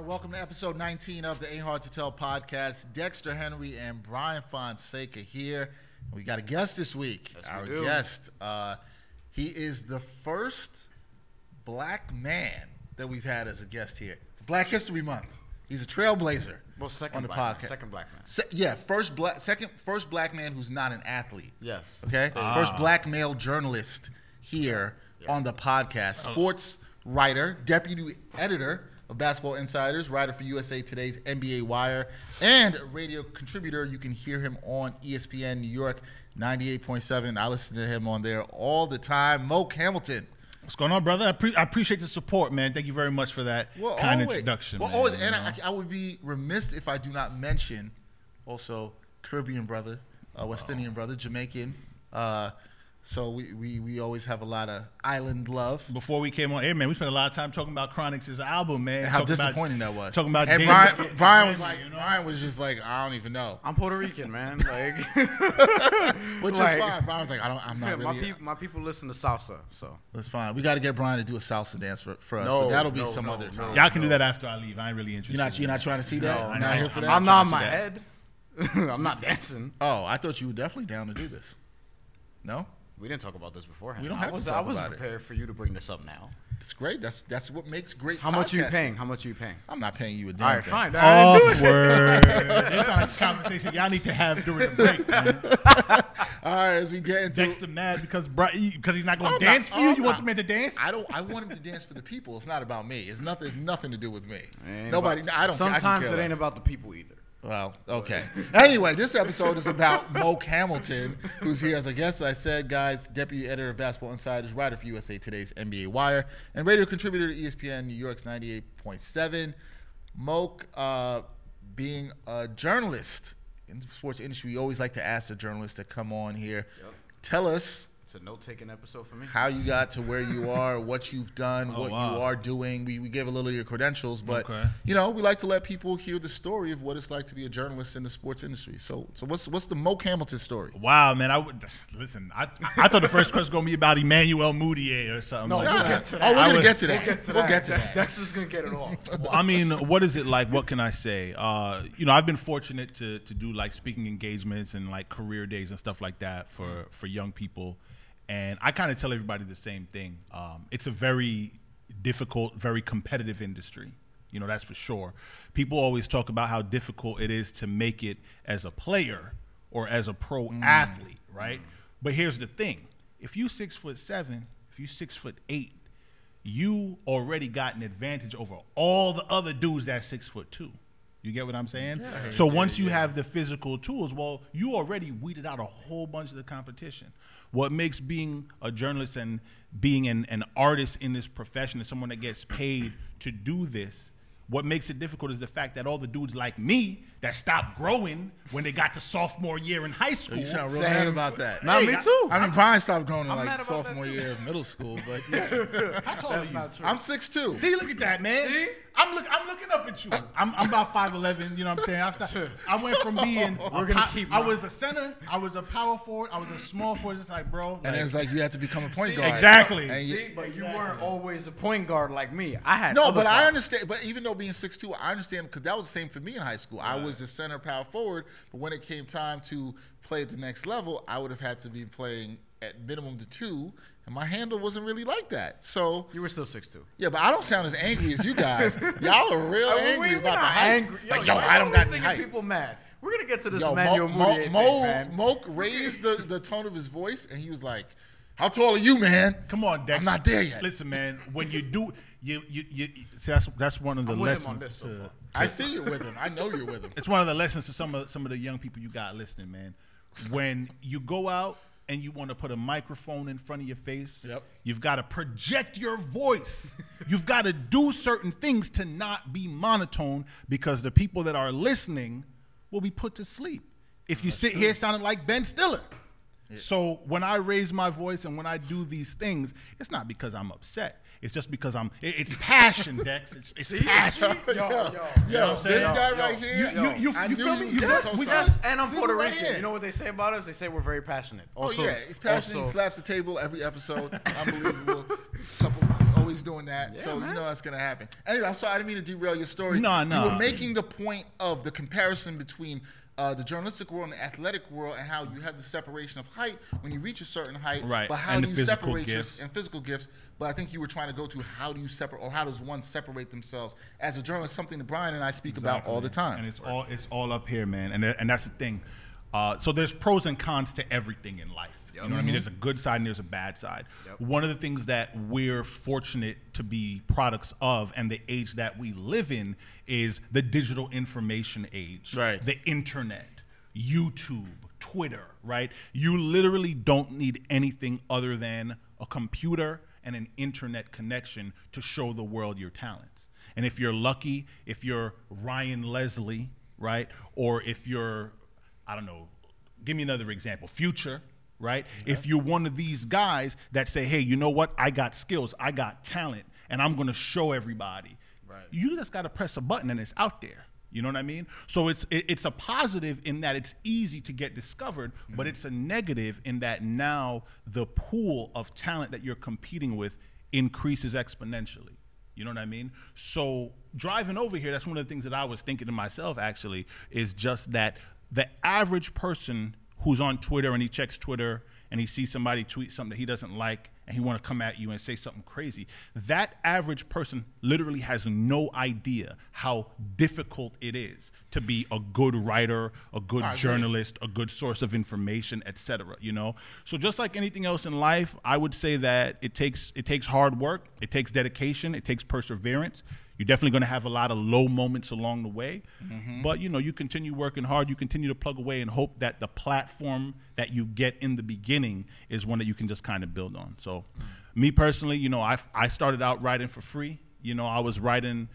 right, welcome to episode 19 of the Ain't Hard to Tell podcast. Dexter Henry and Brian Fonseca here. We got a guest this week. Yes, Our guest, he is the first black man that we've had as a guest here. Black History Month. He's a trailblazer. Well, second on the black podcast. Man, second black man. First black man who's not an athlete. Yes. Okay. First black male journalist here on the podcast. Sports writer, deputy editor of Basketball Insiders, writer for USA Today's NBA Wire, and a radio contributor. You can hear him on ESPN New York 98.7. I listen to him on there all the time. Moke Hamilton. What's going on, brother? I appreciate the support, man. Thank you very much for that introduction. Well, man, always, and I would be remiss if I do not mention also Caribbean brother, West Indian brother, Jamaican. So we always have a lot of island love. Before we came on air, man, we spent a lot of time talking about Chronic's album, man. How disappointing that was. Talking about and Brian was like, Brian was just like, I don't even know. I'm Puerto Rican, man. Like, which is fine. Brian was like, I'm not really. My people listen to salsa, so that's fine. We got to get Brian to do a salsa dance for us, but that'll be some other time. Y'all can do that after I leave. I ain't really interested. You're not trying to see that. No, I'm not here for that. I'm not on my head. I'm not dancing. Oh, I thought you were definitely down to do this. No. We didn't talk about this beforehand. We don't have to talk about it. I wasn't prepared for you to bring this up now. It's great. That's what makes great. How much are you paying? How much are you paying? I'm not paying you a damn All right, thing. fine. Awkward. It's not a conversation y'all need to have during the break, man. All right, as we get into Dexter mad because he's not going to dance for you. You want your man to dance? I want him to dance for the people. It's not about me. It's nothing to do with me. Nobody. I don't. Sometimes it ain't about the people either. Well, okay. Anyway, this episode is about Moke Hamilton, who's here as a guest. I said, guys, deputy editor of Basketball Insiders, writer for USA Today's NBA Wire, and radio contributor to ESPN New York's 98.7. Moke, being a journalist in the sports industry, we always like to ask the journalists to come on here. Yep. Tell us. It's a note-taking episode for me. How you got to where you are, what you've done, you are doing. We gave a little of your credentials, but we like to let people hear the story of what it's like to be a journalist in the sports industry. So what's the Moke Hamilton story? Wow, man! I thought the first question was gonna be about Emmanuel Mudiay or something. No, like we'll that. get to that. We're gonna get to that. We'll get to that. Dexter's gonna get it all. Well, I mean, what is it like? What can I say? I've been fortunate to do like speaking engagements and like career days and stuff like that for young people. And I kind of tell everybody the same thing. It's a very difficult, very competitive industry. That's for sure. People always talk about how difficult it is to make it as a player or as a pro athlete, right? But here's the thing. If you 6'7", if you 6'8", you already got an advantage over all the other dudes that's 6'2". You get what I'm saying? Yeah. So once you have the physical tools, well, you already weeded out a whole bunch of the competition. What makes being a journalist and being an artist in this profession and someone that gets paid to do this, what makes it difficult is the fact that all the dudes like me that stopped growing when they got to sophomore year in high school. You sound real mad about that. Not me too. I mean, Brian stopped growing in like sophomore year of middle school, but yeah. How tall are you? Not true. I'm 6'2". See, look at that, man. See? I'm looking up at you. I'm about 5'11", you know what I'm saying? I went from being I was a center, I was a power forward, I was a small forward. It's like, bro. And it's like you had to become a point guard. Exactly. But you weren't always a point guard like me. I had but I understand. But even though being 6'2", I understand because that was the same for me in high school. I was the center power forward, but when it came time to play at the next level, I would have had to be playing at minimum the 2. And my handle wasn't really like that. So you were still 6'2". Yeah, but I don't sound as angry as you guys. Y'all are real angry about the height. Yo, I don't got any height. People mad. We're gonna get to this Moke raised the tone of his voice, and he was like, "How tall are you, man? Come on, Dex. I'm not there yet." Listen, man. When you do, you see, that's one of the lessons. I'm with him on this so far. I see you with him. I know you're with him. It's one of the lessons to some of the young people you got listening, man. When you go out and you want to put a microphone in front of your face, you've got to project your voice. You've got to do certain things to not be monotone because the people that are listening will be put to sleep if you sit here sounding like Ben Stiller. Yeah. So when I raise my voice and when I do these things, it's not because I'm upset. It's just because it's passion, Dex. It's passion. Yo, this guy right here. You feel me? And I'm Puerto Rican. You know what they say about us? They say we're very passionate. Also, he's passionate. He slaps the table every episode. Unbelievable. he's doing that, Yeah, so man. you know that's gonna happen. Anyway, I'm sorry, I didn't mean to derail your story. No. You were making the point of the comparison between the journalistic world and the athletic world, and how you have the separation of height when you reach a certain height. Right. But how And do the you physical separate gifts. and physical gifts? But I think you were trying to go to how do you separate, or how does one separate themselves as a journalist? Something that Brian and I speak about all the time. And it's all up here, man. And that's the thing. So there's pros and cons to everything in life. Yep. You know what I mean? There's a good side and there's a bad side. Yep. One of the things that we're fortunate to be products of, and the age that we live in, is the digital information age. Right. The internet, YouTube, Twitter, right? You literally don't need anything other than a computer and an internet connection to show the world your talents. And if you're lucky, if you're Ryan Leslie, right? Or if you're, I don't know, give me another example, Future, right? Okay. If you're one of these guys that say, hey, you know what? I got skills, I got talent, and I'm going to show everybody. Right. You just got to press a button and it's out there. You know what I mean? So it's a positive in that it's easy to get discovered, but it's a negative in that now the pool of talent that you're competing with increases exponentially. You know what I mean? So driving over here, that's one of the things that I was thinking to myself, actually, is just that the average person who's on Twitter and he checks Twitter and he sees somebody tweet something that he doesn't like and he want to come at you and say something crazy, that average person literally has no idea how difficult it is to be a good writer, a good journalist, a good source of information, etc. You know? So just like anything else in life, I would say that it takes hard work, it takes dedication, it takes perseverance. You're definitely going to have a lot of low moments along the way, but you know, you continue working hard, you continue to plug away and hope that the platform that you get in the beginning is one that you can just kind of build on. So me personally, you know, I started out writing for free. You know, I was writing,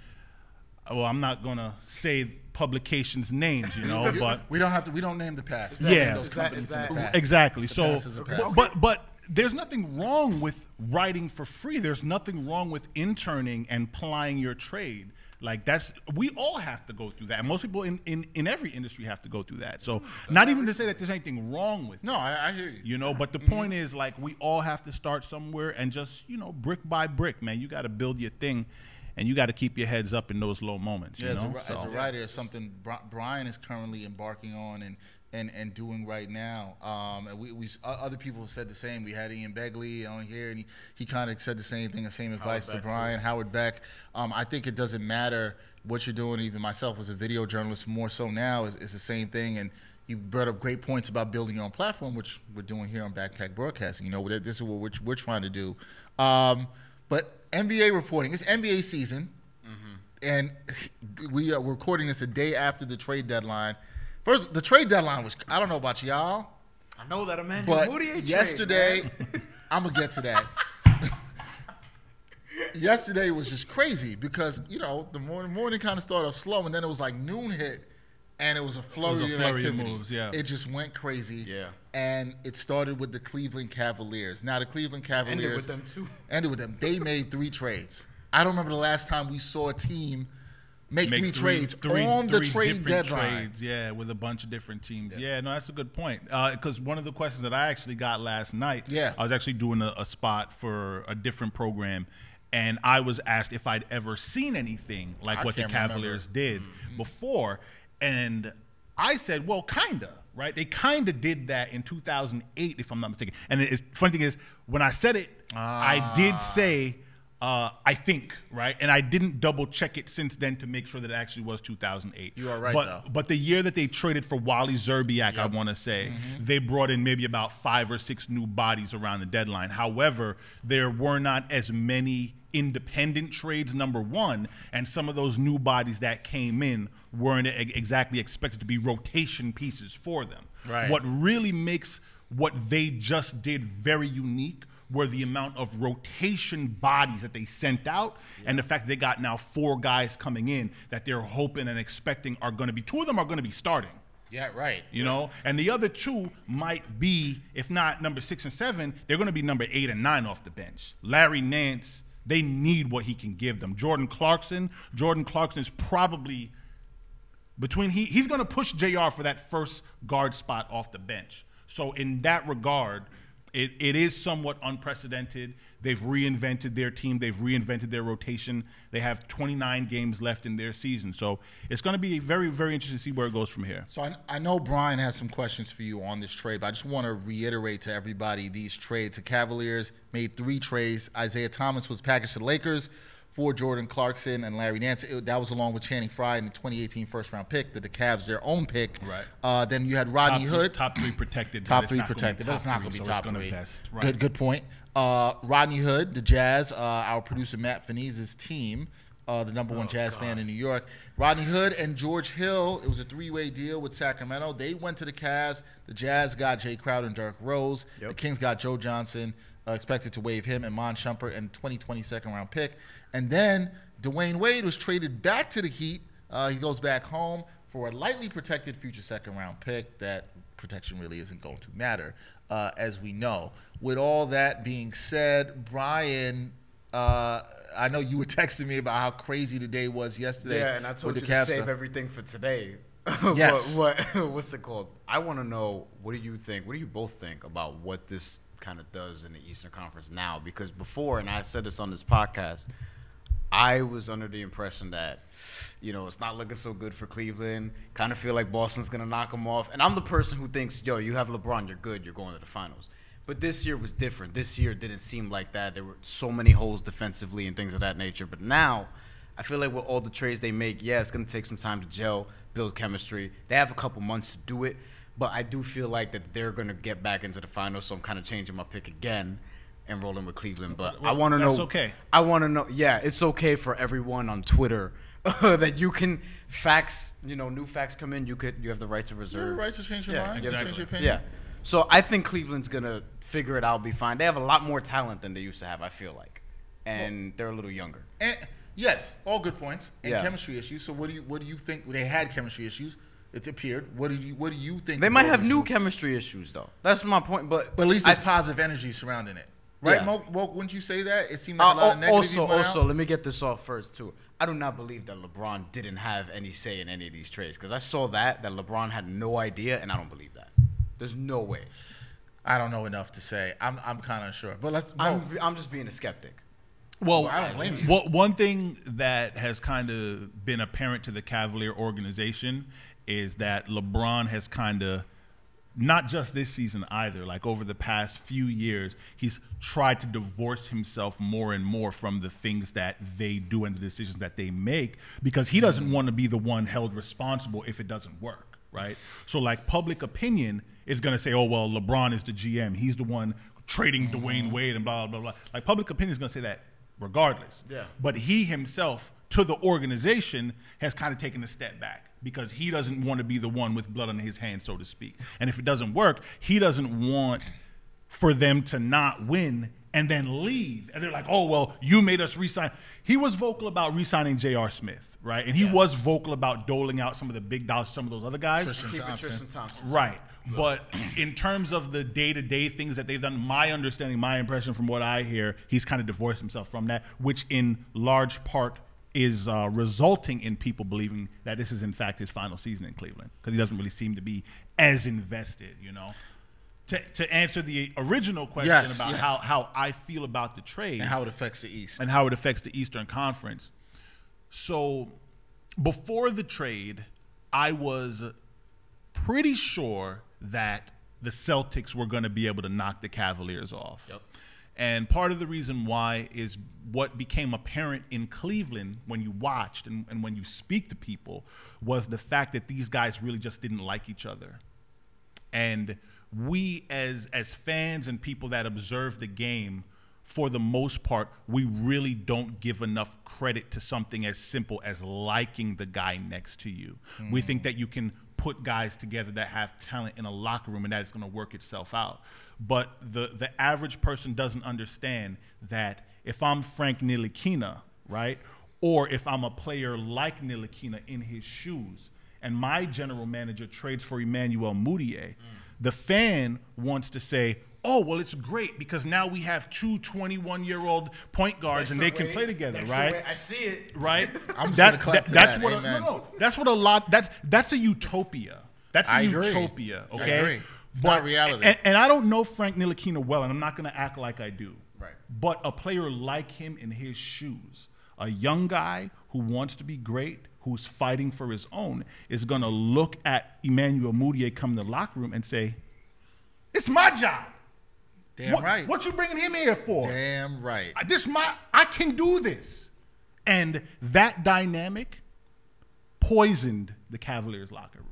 well, I'm not going to say publications names, you know, but we don't name the past. Yeah. Those companies in the past. Exactly. The So, past is the past. but there's nothing wrong with writing for free. There's nothing wrong with interning and plying your trade. Like we all have to go through that. And most people in every industry have to go through that. So not even to say that there's anything wrong with it. No, I hear you. You know, but the point is, like, we all have to start somewhere and just, you know, brick by brick, man. You got to build your thing. And you got to keep your heads up in those low moments. Yeah, you know? as a writer, it's something Brian is currently embarking on and doing right now. And we other people have said the same. We had Ian Begley on here, and he kind of said the same thing, the same advice to Brian. Howard Beck. I think it doesn't matter what you're doing. Even myself as a video journalist, more so now, is the same thing. And you brought up great points about building your own platform, which we're doing here on Backpack Broadcasting. You know, this is what we're trying to do. But NBA reporting, it's NBA season, and we are recording this a day after the trade deadline. First, the trade deadline was, I don't know about y'all, I know that, Emmanuel but Mudiay yesterday, trade, I'm going to get to that. Yesterday was just crazy because, you know, the morning kind of started off slow, and then it was like noon hit, and it was a flurry of activity. Moves, yeah. It just went crazy. Yeah. And it started with the Cleveland Cavaliers. Now, the Cleveland Cavaliers ended with them too. Ended with them. They made 3 trades. I don't remember the last time we saw a team make three trades on the trade deadline. Trades, yeah, with a bunch of different teams. Yeah, no, that's a good point. Because one of the questions that I actually got last night, I was actually doing a spot for a different program, and I was asked if I'd ever seen anything like what the Cavaliers did before. And I said, well, kinda, right? They kinda did that in 2008, if I'm not mistaken. And the funny thing is, when I said it, I did say, I think, right? And I didn't double check it since then to make sure that it actually was 2008. You are right, though. But the year that they traded for Wally Zerbiak, I want to say, they brought in maybe about 5 or 6 new bodies around the deadline. However, there were not as many independent trades, number one, and some of those new bodies that came in weren't exactly expected to be rotation pieces for them. Right. What really makes what they just did very unique were the amount of rotation bodies that they sent out, and the fact that they got now 4 guys coming in that they're hoping and expecting are going to be, 2 of them are going to be starting. Yeah, right. You know, and the other 2 might be, if not number 6 and 7, they're going to be number 8 and 9 off the bench. Larry Nance, they need what he can give them. Jordan Clarkson is probably between, he's going to push JR for that first guard spot off the bench. So in that regard, It is somewhat unprecedented. They've reinvented their team. They've reinvented their rotation. They have 29 games left in their season. So it's going to be very, very interesting to see where it goes from here. So I know Brian has some questions for you on this trade, but I just want to reiterate to everybody these trades. The Cavaliers made 3 trades. Isaiah Thomas was packaged to the Lakers for Jordan Clarkson and Larry Nance. That was along with Channing Frye in the 2018 first-round pick, that the Cavs, their own pick. Right. Then you had Rodney Hood. Top 3 protected. Top 3 protected, but it's not going to be top 3. Right. Good point. Rodney Hood, the Jazz, our producer Matt Finiz's team, the number 1 Jazz fan in New York. Rodney Hood and George Hill, it was a 3-way deal with Sacramento. They went to the Cavs. The Jazz got Jay Crowder and Derrick Rose. The Kings got Joe Johnson, expected to waive him, and Mon Shumpert, and 2020 second-round pick. And then Dwayne Wade was traded back to the Heat. He goes back home for a lightly protected future second-round pick. That protection really isn't going to matter, as we know. With all that being said, Brian, I know you were texting me about how crazy the day was yesterday. Yeah, and I told you to save everything for today. Yes. What's it called? I want to know, what do you think? What do you both think about what this kind of does in the Eastern Conference now? Because before, and I said this on this podcast, I was under the impression that, it's not looking so good for Cleveland. Kind of feel like Boston's going to knock them off. And I'm the person who thinks, you have LeBron, you're good, you're going to the finals. But this year was different. This year didn't seem like that. There were so many holes defensively and things of that nature. But now, I feel like with all the trades they make, it's going to take some time to gel, build chemistry. They have a couple months to do it. But I do feel like that they're going to get back into the finals, so I'm kind of changing my pick again and rolling with Cleveland. But I want to know. That's okay. I want to know. Yeah, it's okay for everyone on Twitter that you can facts. New facts come in. You have the right to reserve. You have the right to change your mind. Exactly. Change your opinion. Yeah. So I think Cleveland's gonna figure it out, be fine. They have a lot more talent than they used to have, I feel like, and they're a little younger. And yes, all good points. And chemistry issues. So what do you think? They had chemistry issues. It appeared. What do you think? They might have new chemistry issues, though. That's my point. But at least there's positive energy surrounding it, right? Yeah. Moke, wouldn't you say that? It seemed like a lot of negativity went out. Also, let me get this off first too. I do not believe that LeBron didn't have any say in any of these trades, because I saw that LeBron had no idea, and I don't believe that. There's no way. I don't know enough to say. I'm kind of unsure. But I'm just being a skeptic. Well, I don't blame you. One thing that has kind of been apparent to the Cavalier organization is that LeBron has kind of, not just this season either, like over the past few years, he's tried to divorce himself more and more from the things that they do and the decisions that they make, because he doesn't want to be the one held responsible if it doesn't work, right? So like public opinion is going to say, oh, well, LeBron is the GM. He's the one trading Dwayne Wade and blah, blah, blah. Like public opinion is going to say that regardless. Yeah. But he himself, to the organization, has kind of taken a step back, because he doesn't want to be the one with blood on his hands, so to speak. And if it doesn't work, he doesn't want for them to not win and then leave. And they're like, oh, well, you made us re-sign. He was vocal about re-signing J.R. Smith, right? And he was vocal about doling out some of the big dollars to some of those other guys. Tristan Thompson. Right. But in terms of the day-to-day things that they've done, my understanding, my impression from what I hear, he's kind of divorced himself from that, which in large part is resulting in people believing that this is, in fact, his final season in Cleveland, because he doesn't really seem to be as invested, To answer the original question about how I feel about the trade. And how it affects the East. And how it affects the Eastern Conference. So before the trade, I was pretty sure that the Celtics were going to be able to knock the Cavaliers off. Yep. And part of the reason why is what became apparent in Cleveland when you watched and when you speak to people was the fact that these guys really just didn't like each other. And we as fans and people that observe the game, for the most part, we really don't give enough credit to something as simple as liking the guy next to you. We think that you can put guys together that have talent in a locker room and that it's going to work itself out. But the average person doesn't understand that if I'm Frank Ntilikina, right, or if I'm a player like Ntilikina in his shoes, and my general manager trades for Emmanuel Mudiay, the fan wants to say, oh, well, it's great because now we have two 21-year-old point guards and they can play together, right? I see it. Right? I'm just gonna clap to that. That's what a lot. That's a utopia. That's a utopia. Okay. I agree. It's not reality. And I don't know Frank Ntilikina well, and I'm not going to act like I do. Right. But a player like him in his shoes, a young guy who wants to be great, who's fighting for his own, is going to look at Emmanuel Mudiay come in the locker room and say, it's my job. Damn right. What you bringing him here for? Damn right. I can do this. And that dynamic poisoned the Cavaliers locker room.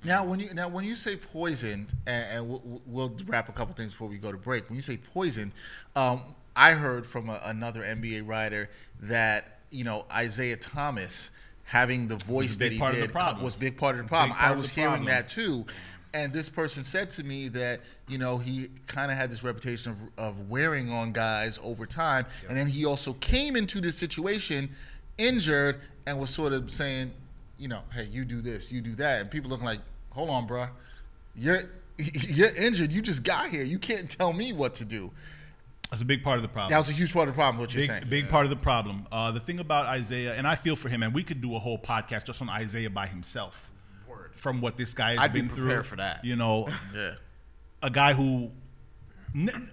Now, when you say poisoned, and we'll wrap a couple things before we go to break. When you say poisoned, I heard from another NBA writer that Isaiah Thomas having the voice that he did was a big part of the problem. I was hearing that too, and this person said to me that he kind of had this reputation of wearing on guys over time, and then he also came into this situation injured and was sort of saying, hey, you do this, you do that, and people looking like, hold on, bro, you're injured, you just got here, you can't tell me what to do. That's a big part of the problem. That was a huge part of the problem, what you're saying. Big part of the problem. The thing about Isaiah, and I feel for him, and we could do a whole podcast just on Isaiah by himself. Word. From what this guy has I'd been be through. prepared for that. Yeah. A guy who,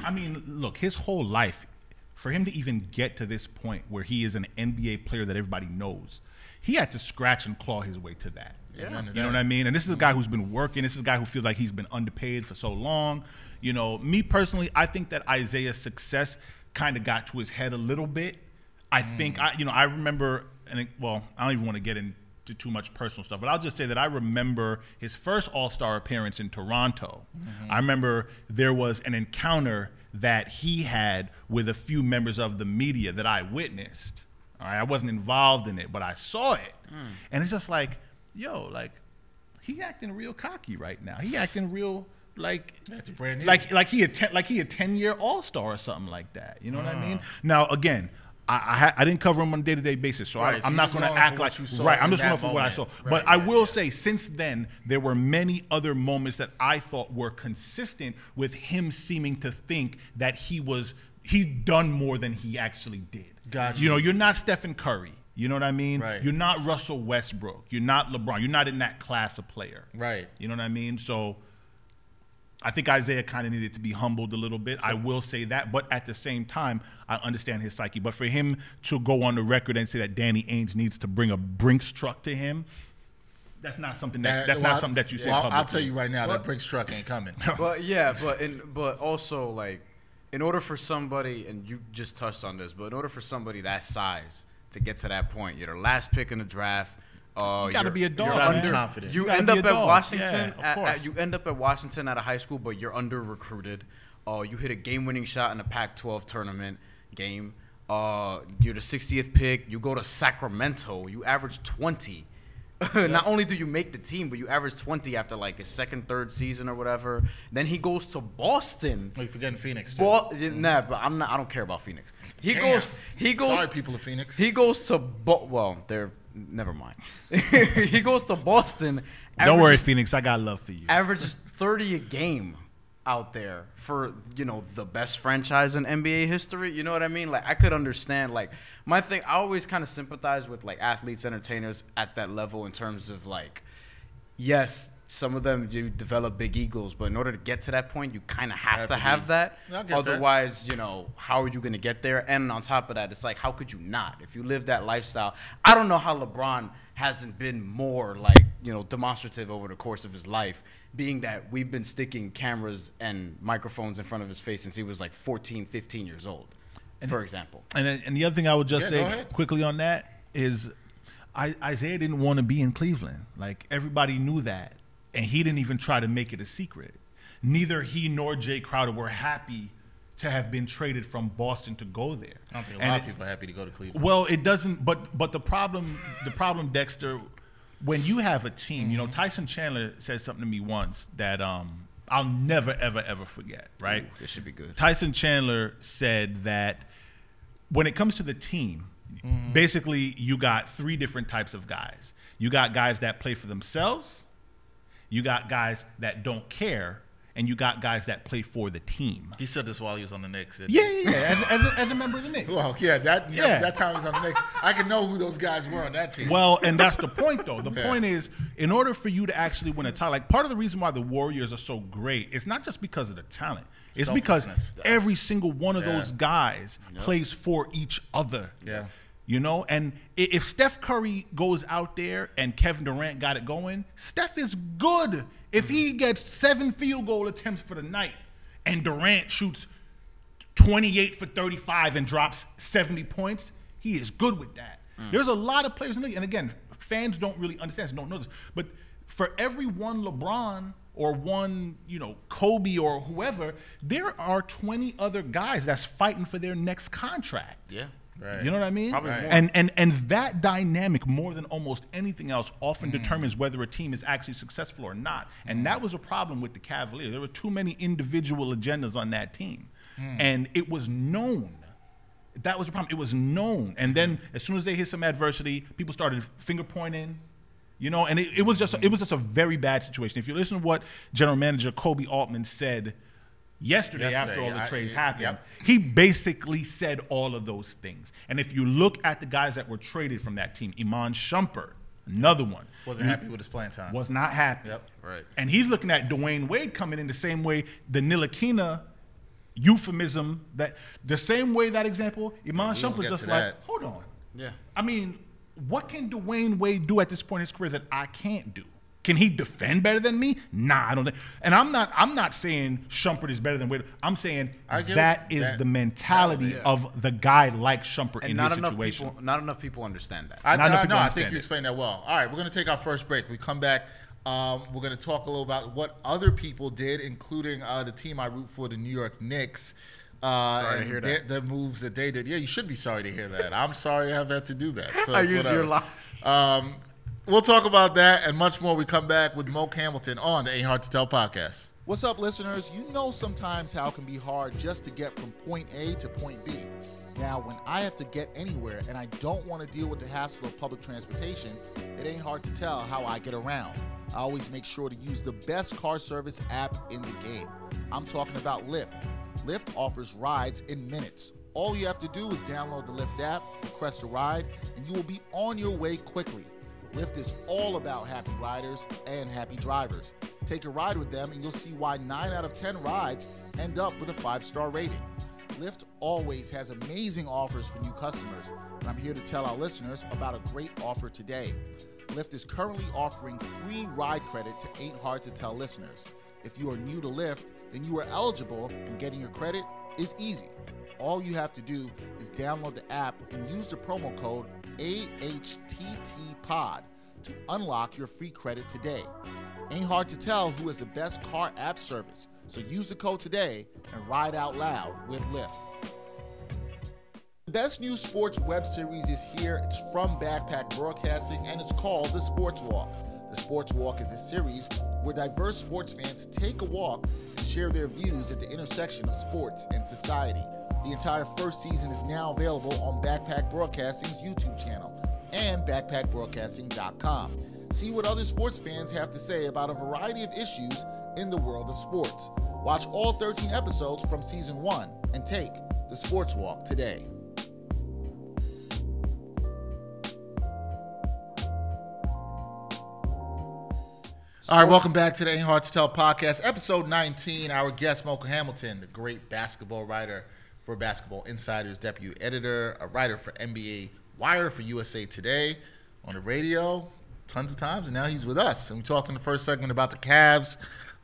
I mean, look, his whole life, for him to even get to this point where he is an NBA player that everybody knows, he had to scratch and claw his way to that. Yeah. You know what I mean? And this is a guy who's been working. This is a guy who feels like he's been underpaid for so long. Me personally, I think that Isaiah's success kind of got to his head a little bit. I think, I remember, I don't even want to get into too much personal stuff, but I'll just say that I remember his first All-Star appearance in Toronto. I remember there was an encounter that he had with a few members of the media that I witnessed. All right, I wasn't involved in it, but I saw it. And it's just like, he acting real cocky right now. He acting real that's brand new. like he a 10-year All-Star or something like that. You know what I mean? Now again, I didn't cover him on a day-to-day basis, so I'm not going to act like I'm just going for what I saw. But I will say, since then, there were many other moments that I thought were consistent with him seeming to think that he's done more than he actually did. Gotcha. You're not Stephen Curry. You know what I mean? Right. You're not Russell Westbrook. You're not LeBron. You're not in that class of player. Right. You know what I mean? So I think Isaiah kind of needed to be humbled a little bit. I will say that. But at the same time, I understand his psyche. But for him to go on the record and say that Danny Ainge needs to bring a Brinks truck to him, that's not something that you say publicly. I'll tell you right now, that Brinks truck ain't coming. But also, like, in order for somebody, and you just touched on this, but in order for somebody that size to get to that point, you're the last pick in the draft. You got to be a dog. You're confident. You end up at Washington. Yeah, you end up at Washington at a high school, but you're under recruited. You hit a game-winning shot in a Pac-12 tournament game. You're the 60th pick. You go to Sacramento. You average 20. Not only do you make the team, but you average 20 after like his second, third season or whatever. Then he goes to Boston. Oh, you're forgetting Phoenix too. Nah, but I don't care about Phoenix. He goes. Sorry, people of Phoenix. He goes to they're never mind. He goes to Boston. Don't worry, Phoenix. I got love for you. Averages 30 a game out there for the best franchise in NBA history. You know what I mean? Like, I could understand. Like, my thing, I always kind of sympathize with like athletes, entertainers at that level in terms of like, yes, some of them you develop big egos, but in order to get to that point, you kind of have to have that. Otherwise, how are you going to get there? And on top of that, it's like, how could you not? If you live that lifestyle, I don't know how LeBron hasn't been more like, demonstrative over the course of his life, being that we've been sticking cameras and microphones in front of his face since he was like 14, 15 years old, for example. And the other thing I would just say quickly on that is Isaiah didn't want to be in Cleveland. Like, everybody knew that. And he didn't even try to make it a secret. Neither he nor Jay Crowder were happy to have been traded from Boston to go there. I don't think a lot of people are happy to go to Cleveland. Well, it doesn't. But the problem, Dexter, when you have a team, Tyson Chandler said something to me once that I'll never, ever, ever forget. Right? Ooh, this should be good. Tyson Chandler said that when it comes to the team, basically you got three different types of guys. You got guys that play for themselves. You got guys that don't care, and you got guys that play for the team. He said this while he was on the Knicks. Yeah. As a member of the Knicks. Well, that time he was on the Knicks. I can know who those guys were on that team. Well, and that's the point, though. The point is, in order for you to actually win a title, like part of the reason why the Warriors are so great, it's not just because of the talent. It's because every single one of those guys plays for each other. Yeah. You know, and if Steph Curry goes out there and Kevin Durant got it going, Steph is good. If he gets 7 field goal attempts for the night and Durant shoots 28 for 35 and drops 70 points, he is good with that. There's a lot of players in the league, and again, fans don't really understand, so don't know this, but for every one LeBron or one, Kobe or whoever, there are 20 other guys that's fighting for their next contract. Yeah. Right. You know what I mean? Probably more. And that dynamic, more than almost anything else, often determines whether a team is actually successful or not. And that was a problem with the Cavaliers. There were too many individual agendas on that team. And it was known. That was the problem. It was known. And then as soon as they hit some adversity, people started finger pointing. And it was just a very bad situation. If you listen to what General Manager Kobe Altman said yesterday after all the trades happened, he basically said all of those things. And if you look at the guys that were traded from that team, Iman Shumpert, another one. Wasn't happy with his playing time. Was not happy. Yep. Right. And he's looking at Dwayne Wade coming in the same way, the Ntilikina euphemism, that the same way that example, Iman Shumpert just like, hold on. Yeah. I mean, what can Dwayne Wade do at this point in his career that I can't do? Can he defend better than me? Nah, I don't think. And I'm not saying Shumpert is better than Wade. I'm saying that is the mentality of the guy like Shumpert in his situation. Not enough people understand that. I think you explained that well. All right, we're going to take our first break. We come back. We're going to talk a little about what other people did, including the team I root for, the New York Knicks. Sorry to hear that. The moves that they did. Yeah, you should be sorry to hear that. I'm sorry I have had to do that. So I used your line. We'll talk about that and much more. We come back with Moke Hamilton on the Ain't Hard to Tell podcast. What's up, listeners? You know sometimes how it can be hard just to get from point A to point B. Now, when I have to get anywhere and I don't want to deal with the hassle of public transportation, it ain't hard to tell how I get around. I always make sure to use the best car service app in the game. I'm talking about Lyft. Lyft offers rides in minutes. All you have to do is download the Lyft app, request a ride, and you will be on your way quickly. Lyft is all about happy riders and happy drivers. Take a ride with them and you'll see why 9 out of 10 rides end up with a 5-star rating. Lyft always has amazing offers for new customers, and I'm here to tell our listeners about a great offer today. Lyft is currently offering free ride credit to Ain't Hard to Tell listeners. If you are new to Lyft, then you are eligible, and getting your credit is easy. All you have to do is download the app and use the promo code AHTTPOD to unlock your free credit today. Ain't hard to tell who has the best car app service, so use the code today and ride out loud with Lyft. The best new sports web series is here. It's from Backpack Broadcasting, and it's called The Sports Walk. The Sports Walk is a series where diverse sports fans take a walk and share their views at the intersection of sports and society. The entire first season is now available on Backpack Broadcasting's YouTube channel and backpackbroadcasting.com. See what other sports fans have to say about a variety of issues in the world of sports. Watch all 13 episodes from season 1 and take The Sports Walk today. All right, welcome back to the Ain't Hard to Tell podcast, episode 19. Our guest, Moke Hamilton, the great basketball writer for Basketball Insider's deputy editor, a writer for NBA Wire for USA Today, on the radio tons of times, and now he's with us. And we talked in the first segment about the Cavs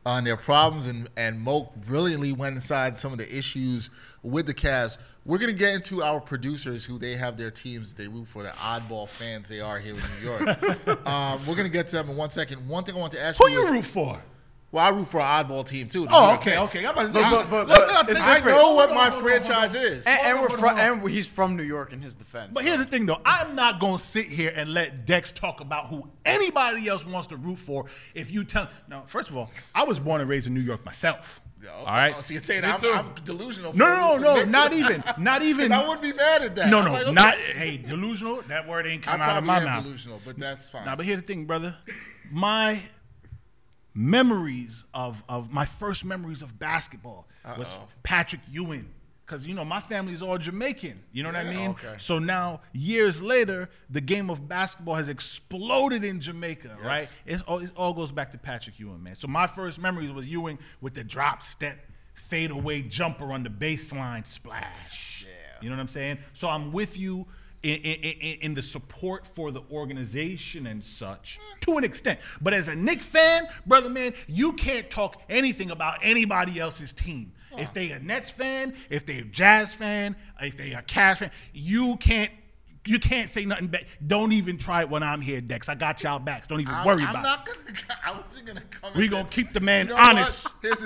and their problems, and Moke brilliantly went inside some of the issues with the Cavs. We're going to get into our producers, who they have their teams they root for, the oddball fans they are here in New York. We're going to get to them in 1 second. One thing I want to ask you Who you root for? Well, I root for an oddball team, too. Okay. I know what my franchise is. And he's from New York in his defense. But here's the thing, though. I'm not going to sit here and let Dex talk about who anybody else wants to root for if you tell. Now, first of all, I was born and raised in New York myself. All right. So you're saying I'm delusional? No, not even. I wouldn't be mad at that. No, like, okay. Hey, delusional. That word ain't come out of my mouth. Delusional, but that's fine. Nah, but here's the thing, brother. My memories of my first memories of basketball was Patrick Ewing. Because, my family is all Jamaican. You know what I mean? Okay. So now, years later, the game of basketball has exploded in Jamaica, right? It all goes back to Patrick Ewing, man. So my first memories was Ewing with the drop step, fadeaway jumper on the baseline, splash. Yeah. You know what I'm saying? So I'm with you in the support for the organization and such, to an extent. But as a Knicks fan, brother, man, you can't talk anything about anybody else's team. If they a Nets fan, if they a Jazz fan, if they a Cavs fan, you can't say nothing bad. Don't even try it when I'm here, Dex. I got y'all backs. Don't even worry about it. I wasn't gonna come. We gonna keep the man know honest. What? Here's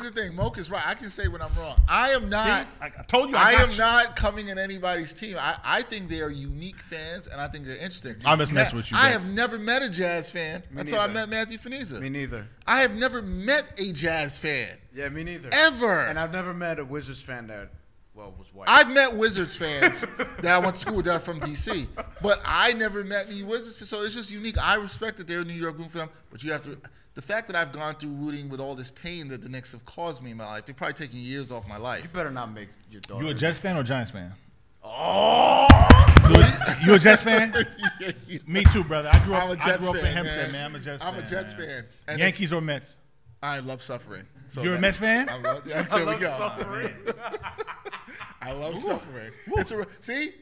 the thing. Moke is right. I can say when I'm wrong. I am not. See? I told you. I am not coming in anybody's team. I think they are unique fans, and I think they're interesting. I'm just messing with you. I Dex. have never met a Jazz fan until I neither. met Matthew Feniza. Me neither. I have never met a Jazz fan. Yeah, me neither. Ever. And I've never met a Wizards fan that, was white. I've met Wizards fans that I went to school with that are from D.C., but I never met any Wizards fans, so it's just unique. I respect that they're in New York rooting for them, but you have to. The fact that I've gone through rooting with all this pain that the Knicks have caused me in my life, they're probably taking years off my life. You better not make your daughter. You a Jets fan or Giants fan? Oh! You a Jets fan? Yeah. Me too, brother. I grew I'm a up Jets in fan, Hempstead, man. I'm a Jets fan. I'm a Jets man. fan. And Yankees or Mets? I love suffering. So You're a Mets fan? There we go. Suffering. I love suffering. See,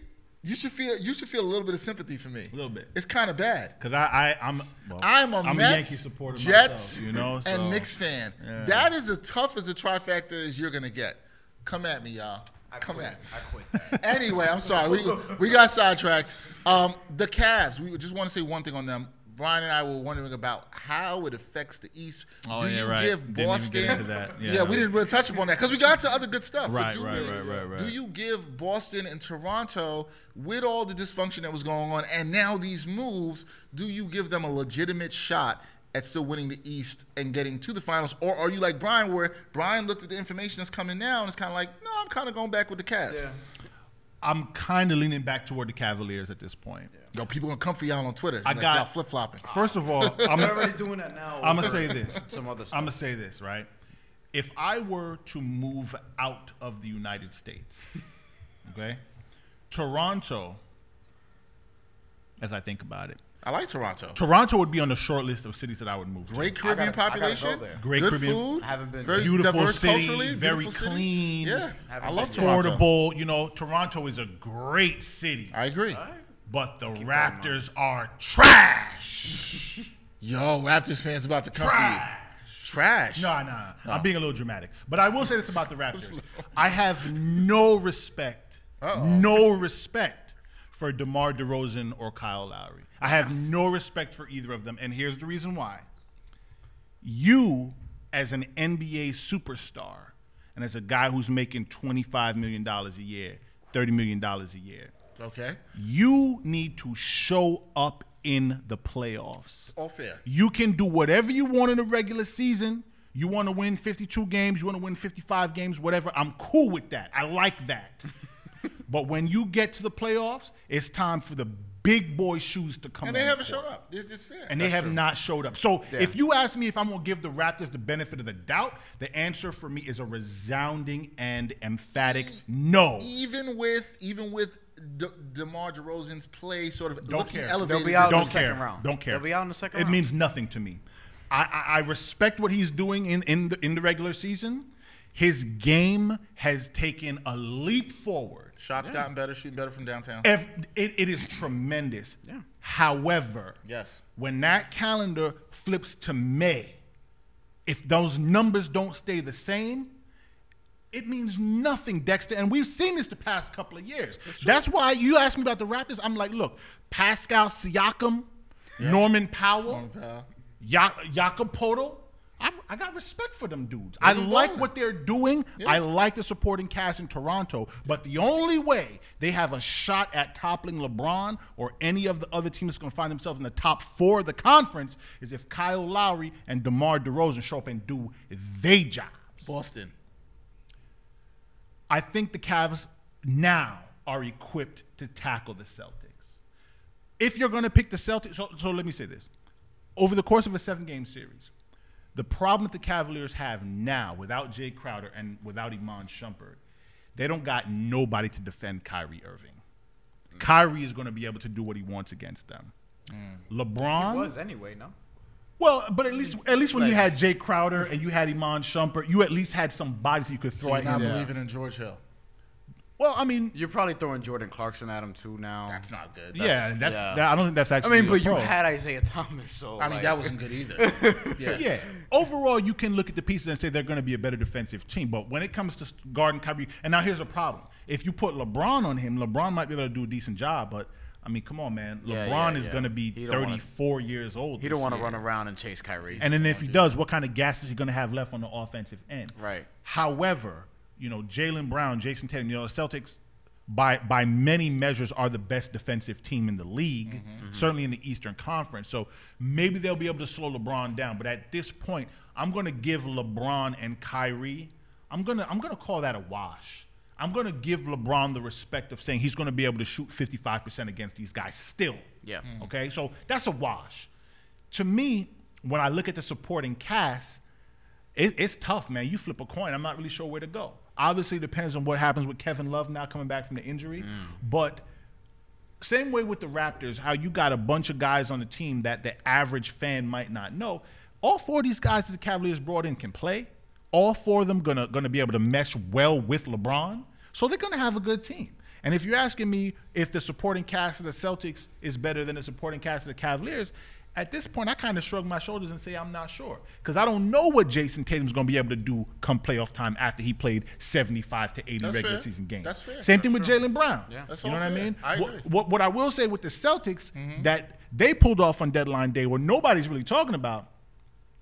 you should feel a little bit of sympathy for me. A little bit. It's kind of bad. Because I'm a Mets, Yankee supporter Jets, myself, so, and Knicks fan. Yeah. That is as tough as a trifecta as you're gonna get. Come at me, y'all. Come at me. I quit that. Anyway, I'm sorry. We got sidetracked. The Cavs. We just want to say one thing on them. Brian and I were wondering about how it affects the East. Oh, Do yeah, you right. give Didn't even Boston? get into that. Yeah, we didn't really touch upon that because we got to other good stuff. Right, But right. Do you give Boston and Toronto, with all the dysfunction that was going on, and now these moves, do you give them a legitimate shot at still winning the East and getting to the finals? Or are you like Brian, where Brian looked at the information that's coming now and it's kind of like, no, I'm kind of going back with the Cavs. Yeah. I'm kind of leaning back toward the Cavaliers at this point. Yo, people gonna come for y'all on Twitter. I like got- y'all flip-flopping. First of all, I'm We're already doing that now. I'm gonna over say this. Some other stuff. I'm gonna say this, right? If I were to move out of the United States, okay, Toronto, as I think about it, I like Toronto. Toronto would be on the short list of cities that I would move to. Great Caribbean I gotta go population. there. Great good Caribbean- food. I haven't been. Very Beautiful diverse city, culturally. very beautiful city. clean. Yeah, Haven't I love been there. Toronto. Affordable. Toronto is a great city. I agree. All right. But the going Raptors are trash. Yo, Raptors fans about to come for you. Trash. No. Oh. I'm being a little dramatic. But I will say this about the Raptors. I have no respect for DeMar DeRozan or Kyle Lowry. I have no respect for either of them. And here's the reason why. You, as an NBA superstar, and as a guy who's making $25 million a year, $30 million a year, Okay. you need to show up in the playoffs. All fair. You can do whatever you want in the regular season. You want to win 52 games, you want to win 55 games, whatever. I'm cool with that. I like that. But when you get to the playoffs, it's time for the big boy shoes to come on. And they haven't the court. showed up. It's fair. And they have not showed up. So Yeah. if you ask me if I'm going to give the Raptors the benefit of the doubt, the answer for me is a resounding and emphatic no. Even with DeMar DeRozan's play sort of Don't looking care. elevated. They'll be out in Don't the care. second round. Don't care. They'll be out in the second It round. means nothing to me. I respect what he's doing in the regular season. His game has taken a leap forward. Shots gotten better, shooting better from downtown. It is tremendous. Yeah. However, Yes. when that calendar flips to May, if those numbers don't stay the same, it means nothing, Dexter. And we've seen this the past couple of years. That's why you asked me about the Raptors. I'm like, look, Pascal Siakam, Norman Powell, Jakob Poeltl. I got respect for them dudes. I been like balling. what they're doing. Yeah. I like the supporting cast in Toronto. But the only way they have a shot at toppling LeBron or any of the other teams that's going to find themselves in the top 4 of the conference is if Kyle Lowry and DeMar DeRozan show up and do their jobs. Boston. I think the Cavs now are equipped to tackle the Celtics. If you're going to pick the Celtics, so let me say this. Over the course of a 7-game series, The problem that the Cavaliers have now, without Jay Crowder and without Iman Shumpert, they don't got nobody to defend Kyrie Irving. Kyrie is going to be able to do what he wants against them. LeBron He was anyway, no? Well, but at least when you had Jay Crowder and you had Iman Shumpert, you at least had some bodies you could throw So at you're not him. believing in George Hill. Well, I mean, You're probably throwing Jordan Clarkson at him too now. That's not good. yeah, That's, I don't think that's I actually. mean, but a you pro. had Isaiah Thomas, so I mean, like, that wasn't good either. Yeah. Yeah. Overall, you can look at the pieces and say they're going to be a better defensive team. But when it comes to guarding Kyrie, and now here's a problem: if you put LeBron on him, LeBron might be able to do a decent job. But I mean, come on, man, LeBron is going to be 34 years old. He don't want to run around and chase Kyrie. And then if he does, what kind of gas is he going to have left on the offensive end? Right. However, Jaylen Brown, Jason Tatum, the Celtics, by many measures, are the best defensive team in the league, certainly in the Eastern Conference. So maybe they'll be able to slow LeBron down. But at this point, I'm going to give LeBron and Kyrie, I'm gonna call that a wash. I'm going to give LeBron the respect of saying he's going to be able to shoot 55% against these guys still. Yeah. Okay? So that's a wash. To me, when I look at the supporting cast, it's tough, man. You flip a coin. I'm not really sure where to go. Obviously, it depends on what happens with Kevin Love now coming back from the injury. But same way with the Raptors, how you got a bunch of guys on the team that the average fan might not know. All four of these guys that the Cavaliers brought in can play. All four of them gonna be able to mesh well with LeBron. So they're going to have a good team. And if you're asking me if the supporting cast of the Celtics is better than the supporting cast of the Cavaliers, at this point, I kind of shrug my shoulders and say I'm not sure. Because I don't know what Jason Tatum's going to be able to do come playoff time after he played 75 to 80 That's regular fair. season games. That's fair. Same thing with Jaylen Brown. Yeah. That's You know all what I fair. mean? I agree. What I will say with the Celtics that they pulled off on deadline day, what nobody's really talking about,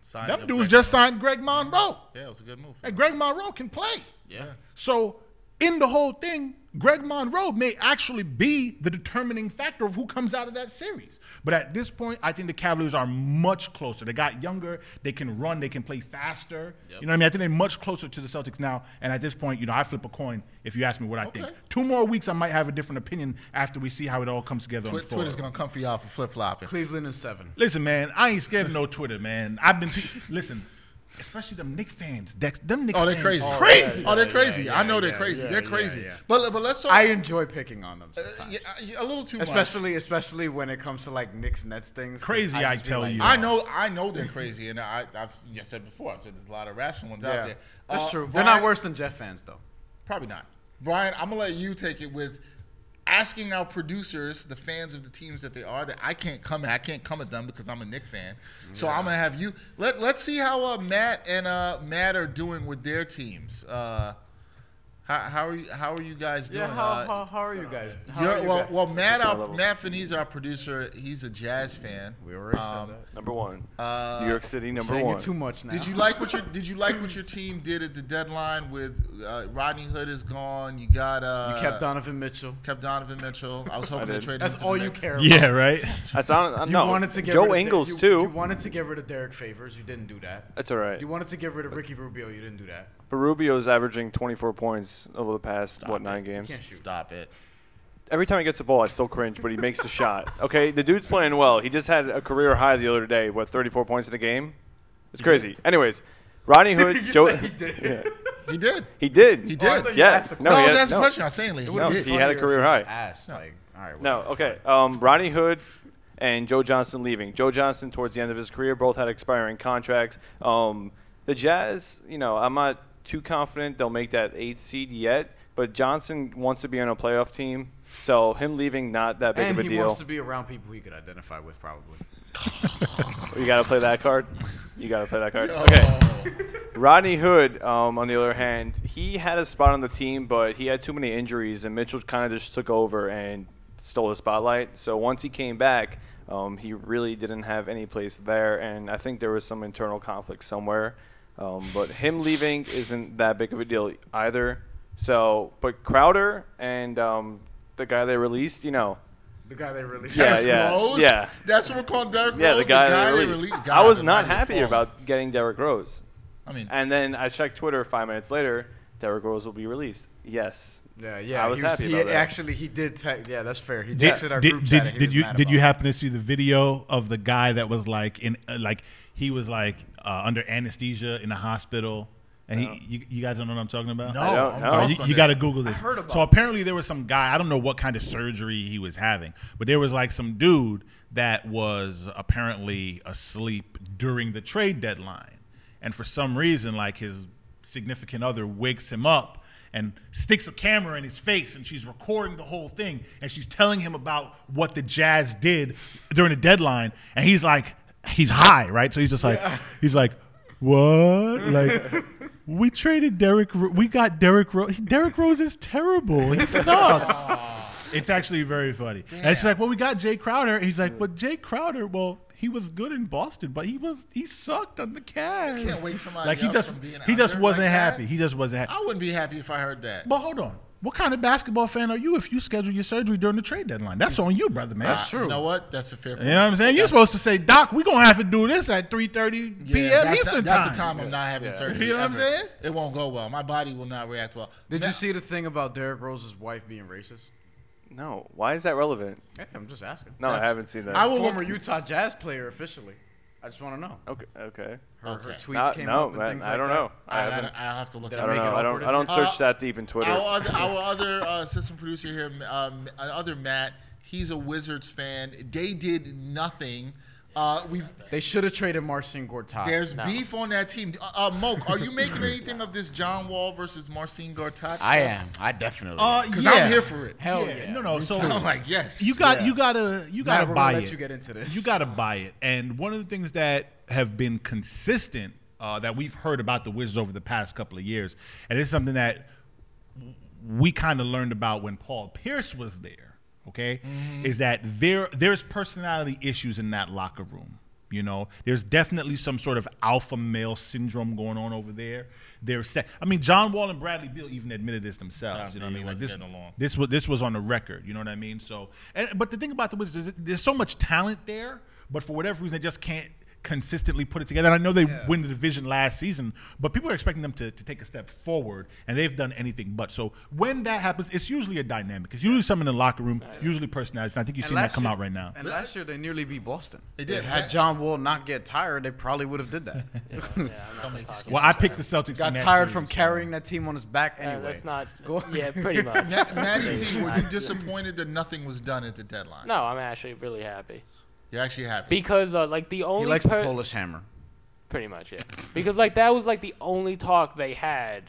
Signing them up dudes Greg just Monroe. signed Greg Monroe. Yeah, it was a good move. And Greg Monroe can play. Yeah. So in the whole thing, Greg Monroe may actually be the determining factor of who comes out of that series. But at this point, I think the Cavaliers are much closer. They got younger. They can run. They can play faster. Yep. You know what I mean? I think they're much closer to the Celtics now. And at this point, I flip a coin if you ask me what I think. 2 more weeks, I might have a different opinion after we see how it all comes together on the floor. Twitter's going to come for y'all for flip-flopping. Cleveland is 7. Listen, man, I ain't scared of no Twitter, man. I've been listen, especially them Knicks fans. Them Knicks Oh, they're fans crazy. are Crazy. yeah, Oh, they're yeah, crazy. yeah, I know they're yeah, crazy. yeah, They're yeah, crazy. yeah. But let's talk. I enjoy picking on them sometimes. A little too much. Especially when it comes to like Knicks Nets things. Crazy, I just be tell like, you. I know they're crazy, and I've just said before. I've said there's a lot of rational ones out Yeah, there. that's true. Brian, They're not worse than Jeff fans though. Probably not. Brian, I'm gonna let you take it with asking our producers, the fans of the teams that they are, that I can't come at them because I'm a Knicks fan. So I'm gonna have you. Let's see how Matt and Matt are doing with their teams. How are you guys doing? Yeah, how are you guys? Matt Finese, our producer, he's a Jazz fan. We already said that. Number one. New York City, number Saying one. it too much now. Did you like what your team did at the deadline with Rodney Hood is gone? You got You kept Donovan Mitchell. I was hoping to did. trade him That's to the all you Knicks. care about. Yeah, right. That's on. You No, wanted to get Joe rid of Ingles you too. wanted to get rid of Derek Favors. You didn't do that. That's all right. You wanted to get rid of Ricky Rubio. You didn't do that. But Rubio's averaging 24 points over the past 9 games. Can't shoot. Stop it. Every time he gets the ball, I still cringe, but he makes the shot. Okay, the dude's playing well. He just had a career high the other day. 34 points in a game? It's crazy. Anyways, Rodney Hood, You Joe. said he did. Yeah. He did. He did. He Oh, I did. thought you Yeah. asked the No, No, he had- that's the no. question. I'm saying like, It he would've No, did. been he had a funnier career if high. he just asked, like, all right, No, whatever. okay. Rodney Hood and Joe Johnson leaving. Joe Johnson, towards the end of his career, both had expiring contracts. The Jazz, I'm not too confident they'll make that 8th seed yet, but Johnson wants to be on a playoff team, so him leaving, not that big And of a he deal. wants to be around people he could identify with, probably. You got to play that card? You got to play that card? Oh. Okay. Rodney Hood, on the other hand, he had a spot on the team, but he had too many injuries, and Mitchell kind of just took over and stole the spotlight. So once he came back, he really didn't have any place there, and I think there was some internal conflict somewhere. But him leaving isn't that big of a deal either. So, but Crowder and the guy they released, The guy they released. Yeah, Derrick Rose? yeah. That's what we're calling Derrick Yeah, Rose. the guy they released. God, I was the not mighty have happy fallen. about getting Derrick Rose. I mean, And then I checked Twitter 5 minutes later. Derrick Rose will be released. Yes. Yeah. I was happy about that. Actually, he did. Yeah, that's fair. He Did, texted our did, group chat. And he did was you mad did about you it. happen to see the video of the guy that was like he was under anesthesia in the hospital? And you guys don't know what I'm talking about? No, I don't know. I'm lost You, on you this. got to Google this. I heard about So it. apparently there was some guy, I don't know what kind of surgery he was having, but there was like some dude that was apparently asleep during the trade deadline. And for some reason, like his significant other wakes him up and sticks a camera in his face, and she's recording the whole thing, and she's telling him about what the Jazz did during the deadline, and he's high, right? So he's just like, he's like, what? Like, we traded we got Derrick Rose. Derrick Rose is terrible. He sucks. It's actually very funny. And it's like, well, we got Jay Crowder. And he's like, but Jay Crowder, well, he was good in Boston, but he sucked on the Cavs. You can't wake somebody Like up from being he just under wasn't like that. happy. He just wasn't happy. I wouldn't be happy if I heard that. But hold on. What kind of basketball fan are you if you schedule your surgery during the trade deadline? That's on you, brother, man. That's true. You know what? That's a fair point. You know what I'm saying? You're supposed to say, Doc, we're going to have to do this at 3:30 p.m. Eastern time. That's the time I'm not having surgery. You know what I'm ever. saying? It won't go well. My body will not react well. Did Now- you see the thing about Derrick Rose's wife being racist? No. Why is that relevant? Yeah, I'm just asking. No, I That's- haven't seen that. I will Former look- Utah Jazz player officially. I just want to know. Okay. Her Okay. tweets came No, up and man, things I like don't that. know. I'll have to look Did at I don't make it. it know. awkward I don't Uh, search that deep in Twitter. Our other assistant producer here, other Matt, he's a Wizards fan. They did nothing. They should have traded Marcin Gortat. There's beef on that team. Moke, are you making anything of this John Wall versus Marcin Gortat? I am. I definitely. Because I'm here for it. Hell yeah. No. So I'm like, yes. you gotta Matt, we're buy gonna it. let you get into this. You gotta buy it. And one of the things that have been consistent that we've heard about the Wizards over the past couple of years, and it's something that we kind of learned about when Paul Pierce was there. Okay, is that there's personality issues in that locker room. You know, there's definitely some sort of alpha male syndrome going on over there. I mean, John Wall and Bradley Beal even admitted this themselves. You know what I mean? Like this was on the record. You know what I mean? So, but the thing about the Wizards is there's so much talent there, but for whatever reason, they just can't consistently put it together. And I know they win the division last season, but people are expecting them to take a step forward, and they've done anything but. So when that happens, it's usually a dynamic. It's usually something in the locker room, usually personalities. And I think you've seen that come out right now. And last year they nearly beat Boston. They did. Had John Wall not get tired, they probably would have did that. Well, I picked the Celtics. Got in that tired series, from so. carrying that team on his back anyway. That's not. Go- Yeah, pretty much. Matty P, were you disappointed that nothing was done at the deadline? No, I'm actually really happy You're actually happy. because like the he only likes the Polish hammer. pretty much, yeah. Because like that was like the only talk they had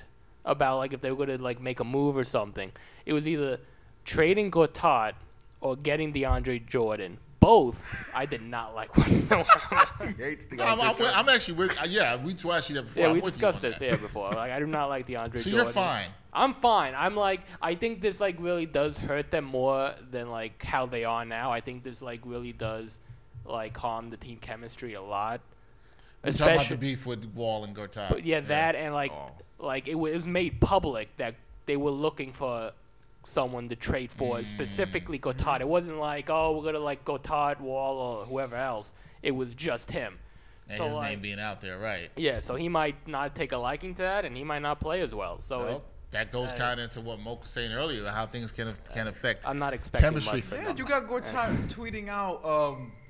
about like if they were gonna like make a move or something. It was either trading Gortat or getting DeAndre Jordan. Both, I did not like. I'm actually with. Yeah, we asked you that before. Yeah, I'm we with you discussed on this that. before. Like, I do not like DeAndre So Jordan. you're fine. I'm fine. I'm like, I think this like really does hurt them more than like how they are now. I think this like really does like harm the team chemistry a lot. We're talking about the beef with Wall and Gortat. But yeah, that and like it was made public that they were looking for someone to trade for, specifically Gortat. It wasn't like, oh, we're gonna like Gortat, Wall, or whoever else. It was just him. And So, his like, name being out there, right? Yeah, so he might not take a liking to that, and he might not play as well. So Well, that goes kind of into what Moke was saying earlier, how things can affect. I'm not expecting chemistry. much from Yeah, him. you got Gortat tweeting out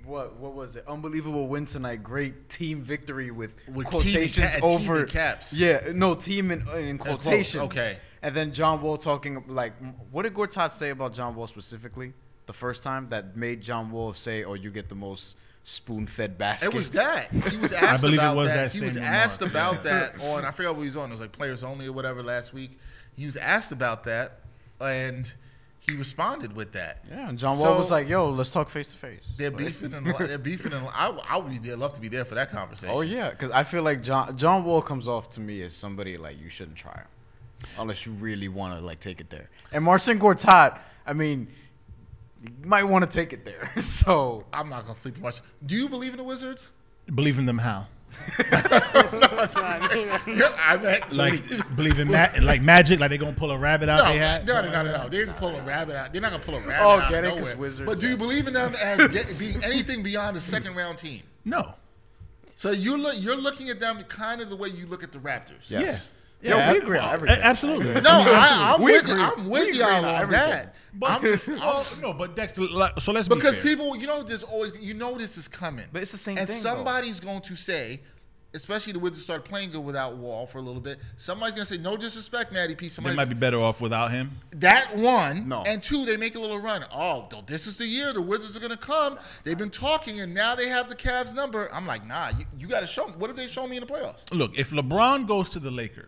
what was it? Unbelievable win tonight. Great team victory with quotations team in over caps. Yeah, no team in quotes, quotations. okay. And then John Wall talking like, what did Gortat say about John Wall specifically? The first time that made John Wall say, "Oh, you get the most spoon-fed baskets." It was that. He was asked believe it about was that. that He same was remark. asked about that on, I forgot what he was on. It was like Players Only or whatever last week. He was asked about that, and he responded with that. Yeah, and John Wall was So- like, "Yo, let's talk face to face." They're beefing, and I would be there, love to be there for that conversation. Oh yeah, because I feel like John Wall comes off to me as somebody like you shouldn't try him, unless you really want to like take it there. And Marcin Gortat, I mean, you might want to take it there. So I'm not gonna sleep much. Do you believe in the Wizards? Believe in them how? I meant Like believe in like magic, like they gonna pull a rabbit out no, they hat. no. They didn't pull a rabbit out. They're not gonna pull a rabbit Oh, out get of it? 'Cause nowhere. Wizards, But do you believe in them as being anything beyond a second round team? No. So you're looking at them kind of the way you look at the Raptors. yes. Yo, we agree on everything. Absolutely. No, I'm We with agree. with We agree y'all on on everything. that. But but Dexter. So let's Because be fair. people, there's always, this is coming. But it's the same and thing, somebody's going to say, especially the Wizards started playing good without Wall for a little bit. Somebody's going to say, no disrespect, Matty P. They Somebody's might be better off without him. that one. No. And two, they make a little run. Oh, this is the year the Wizards are going to come. They've been talking, and now they have the Cavs number. I'm like, nah, you got to show me. What have they shown me in the playoffs? Look, if LeBron goes to the Lakers,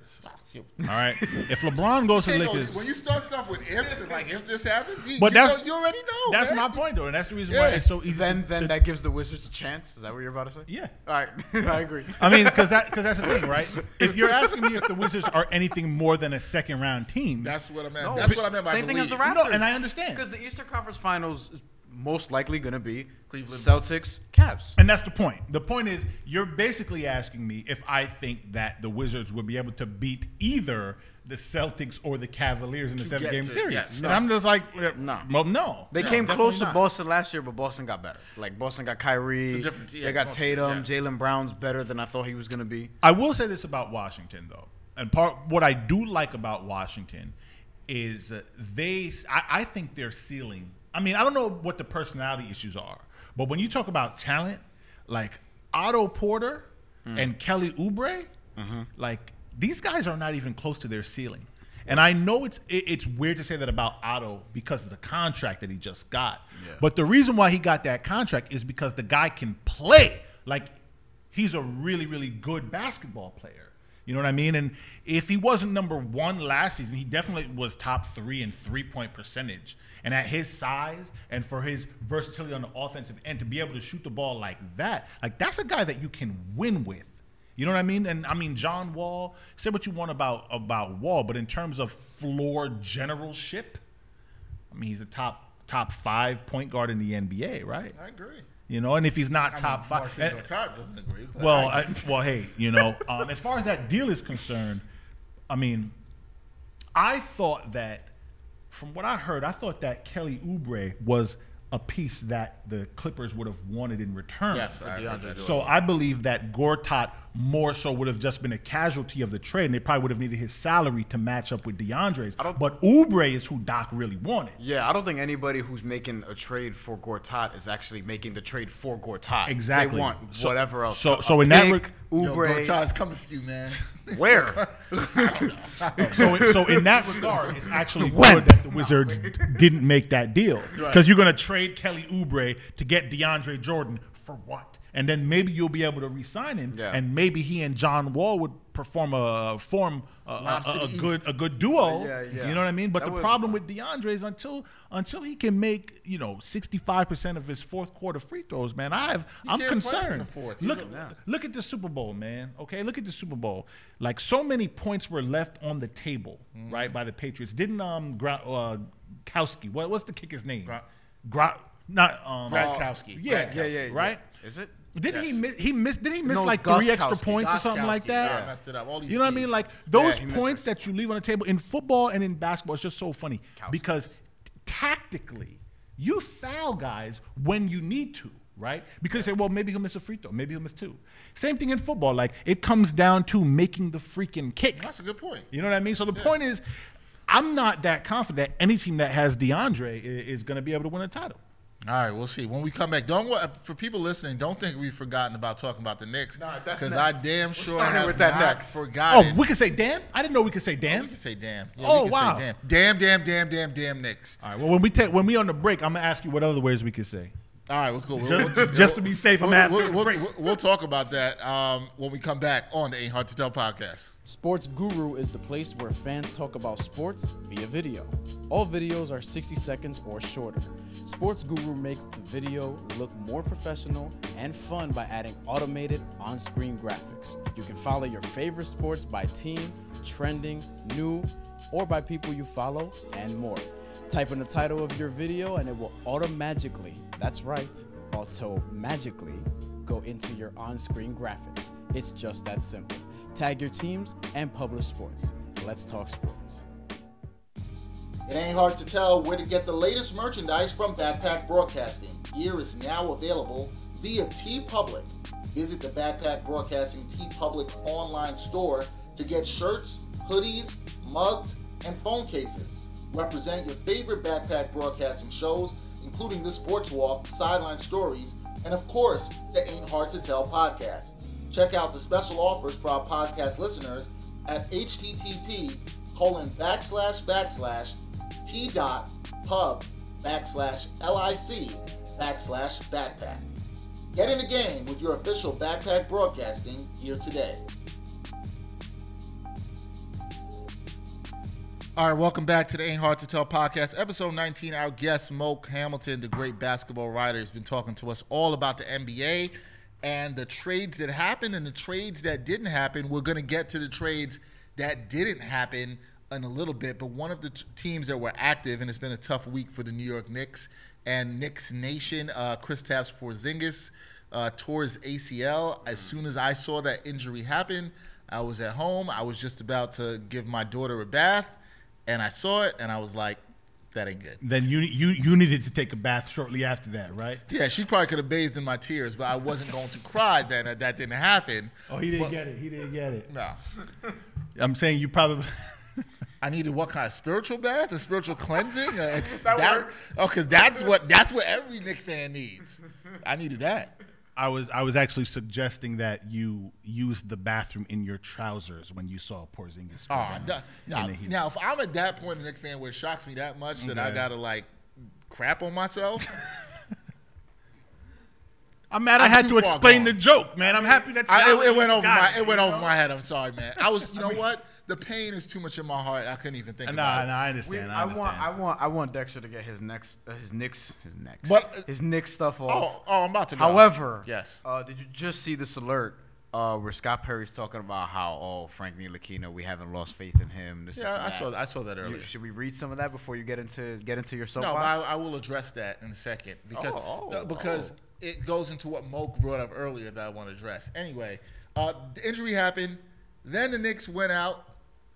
all right. If LeBron goes to the Lakers, when you start stuff with ifs and like if this happens, you But that's- you already know. that's man. my point, though, and that's the reason Yeah. why it's so easy. Then to, that gives the Wizards a chance. Is that what you're about to say? yeah. All right, I agree. I mean, because that's the thing, right? If you're asking me if the Wizards are anything more than a second round team, That's what I meant. No, That's what I meant by same thing as the believe. Raptors. no, and I understand. Because the Eastern Conference Finals is most likely going to be Cleveland. Celtics, Cavs. And that's the point. The point is, you're basically asking me if I think that the Wizards would be able to beat either the Celtics or the Cavaliers in the To seven-game get to- series. yes. And I'm just like, No. well, no. They No, came definitely close to not. Boston last year, but Boston got better. Like Boston got Kyrie. It's a different team. They got Boston, Tatum. yeah. Jalen Brown's better than I thought he was going to be. I will say this about Washington, though, and what I do like about Washington is I think their ceiling. I mean, I don't know what the personality issues are, but when you talk about talent, like Otto Porter and Kelly Oubre, like these guys are not even close to their ceiling. And I know it's weird to say that about Otto because of the contract that he just got. Yeah. But the reason why he got that contract is because the guy can play. Like, he's a really, really good basketball player. You know what I mean? And if he wasn't number one last season, he definitely was top 3 in three-point percentage. And at his size and for his versatility on the offensive end, to be able to shoot the ball like that, like that's a guy that you can win with. You know what I mean? And I mean, John Wall, say what you want about Wall, but in terms of floor generalship, I mean, he's a top 5 point guard in the NBA, right? I agree. You know, and if he's not top 5, Marcelo Todd doesn't agree. But well, I agree. well, hey, you know, as far as that deal is concerned, I mean, I thought that, from what I heard, I thought that Kelly Oubre was a piece that the Clippers would have wanted in return. Yes, I heard that. So I believe that Gortat more so would have just been a casualty of the trade, and they probably would have needed his salary to match up with DeAndre's. But Oubre is who Doc really wanted. Yeah, I don't think anybody who's making a trade for Gortat is actually making the trade for Gortat. Exactly. They want whatever else. So in that Yo, Oubre. Gortat's coming for you, man. Where? So in that regard, it's actually good that the Wizards didn't make that deal, because you're going to trade Kelly Oubre to get DeAndre Jordan for what? And then maybe you'll be able to re-sign him, and maybe he and John Wall would form a good duo. Yeah, yeah. You know what I mean? But That the would- problem with DeAndre is until he can make 65% of his fourth quarter free throws, man, I'm can't play in concerned. the fourth. Look at the Super Bowl, man. Okay, look at the Super Bowl. Like, so many points were left on the table, right, by the Patriots. Didn't Kowski? What's the kicker's name? Gradkowski. Yeah, right. Is it? Didn't Yes. he miss? Did he miss No, like Goskowski. 3 extra points or something like that? Yeah, I messed it up. All these You know what I mean? skis. Like those he missed points it. that you leave on the table in football and in basketball, it's just so funny Kowski. because tactically, you foul guys when you need to, right? Because you say, well, maybe he'll miss a free throw, maybe he'll miss 2. Same thing in football. Like, it comes down to making the freaking kick. That's a good point. You know what I mean? So the point is, I'm not that confident that any team that has DeAndre is going to be able to win a title. All right, we'll see. When we come back, for people listening, don't think we've forgotten about talking about the Knicks. Nah, that's because I next. damn We're sure starting have with that not next. forgotten. Oh, we can say damn? I didn't know we could say We damn. can say damn. Yeah, Oh, we can wow. say damn Knicks. All right. Well, when we on the break, I'm gonna ask you what other words we could say. All right, well, cool. Just to be safe, I'm asking a break. We'll talk about that when we come back on the Ain't Hard to Tell podcast. Sports Guru is the place where fans talk about sports via video. All videos are 60 seconds or shorter. Sports Guru makes the video look more professional and fun by adding automated on-screen graphics. You can follow your favorite sports by team, trending, new, or by people you follow, and more. Type in the title of your video and it will auto-magically go into your on-screen graphics. It's just that simple. Tag your teams and publish sports. Let's talk sports. It ain't hard to tell where to get the latest merchandise from Backpack Broadcasting. Gear is now available via TeePublic. Visit the Backpack Broadcasting TeePublic online store to get shirts, hoodies, mugs, and phone cases. Represent your favorite backpack broadcasting shows, including the Sports Walk, Sideline Stories, and of course, the Ain't Hard to Tell podcast. Check out the special offers for our podcast listeners at http://t.pub/lic/backpack. Get in the game with your official backpack broadcasting gear today. All right, welcome back to the Ain't Hard to Tell podcast, episode 19. Our guest, Moke Hamilton, the great basketball writer, has been talking to us all about the NBA and the trades that happened and the trades that didn't happen. We're going to get to the trades that didn't happen in a little bit, but one of the teams that were active, and it's been a tough week for the New York Knicks and Knicks Nation, Kristaps Porzingis tore his ACL. As soon as I saw that injury happen, I was at home. I was just about to give my daughter a bath. And I saw it, and I was like, that ain't good. Then you needed to take a bath shortly after that, right? Yeah, she probably could have bathed in my tears, but I wasn't going to cry then. That didn't happen. Oh, he didn't get it. He didn't get it. No. I'm saying you probably... I needed what kind of spiritual bath? A spiritual cleansing? That works. Oh, because that's what every Knicks fan needs. I needed that. I was actually suggesting that you use the bathroom in your trousers when you saw Porzingis. Now, if I'm at that point, a Knicks fan, where it shocks me that much that I gotta like crap on myself. I'm mad I had to explain the joke, man. I'm happy that it went over my head. I'm sorry, man. You know what? The pain is too much in my heart. I couldn't even think about it. I understand. I want Dexter to get his Knicks stuff off. I'm about to go. However, yes. Did you just see this alert where Scott Perry's talking about how Frank Ntilikina, we haven't lost faith in him. I saw that earlier. Should we read some of that before you get into your soapbox? No, but I will address that in a second because it goes into what Moke brought up earlier that I want to address. Anyway, the injury happened. Then the Knicks went out.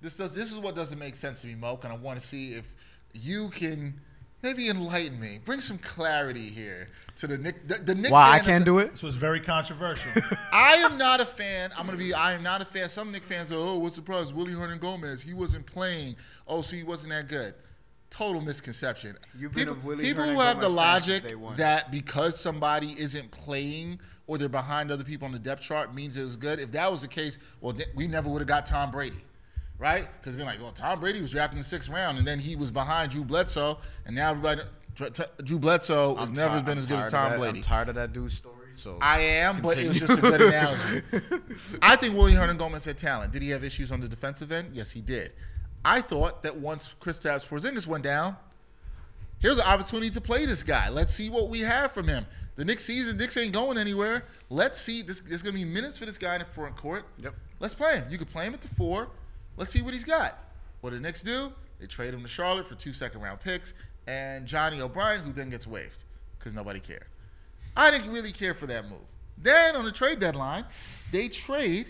This is what doesn't make sense to me, Moke, and I want to see if you can maybe enlighten me. Bring some clarity here to the Knicks. The Knicks. Why I can't do it? This was very controversial. I am not a fan. I am not a fan. Some Knicks fans are, what's the problem? Willie Hernan-Gomez, he wasn't playing. So he wasn't that good. Total misconception. People who have the logic that because somebody isn't playing or they're behind other people on the depth chart means it was good. If that was the case, well, we never would have got Tom Brady. Right? Because being like, well, Tom Brady was drafted in the 6th round, and then he was behind Drew Bledsoe, and now everybody, Drew Bledsoe has never been as good as Tom Brady. I'm tired of that dude's story. So I am, but it was just a good analogy. I think Willie Hernan-Gomez had talent. Did he have issues on the defensive end? Yes, he did. I thought that once Kristaps Porzingis went down, here's an opportunity to play this guy. Let's see what we have from him. The Knicks ain't going anywhere. Let's see. There's going to be minutes for this guy in the front court. Yep. Let's play him. You could play him at the 4. Let's see what he's got. What did the Knicks do? They trade him to Charlotte for 2 second-round picks and Johnny O'Brien, who then gets waived because nobody cared. I didn't really care for that move. Then on the trade deadline, they trade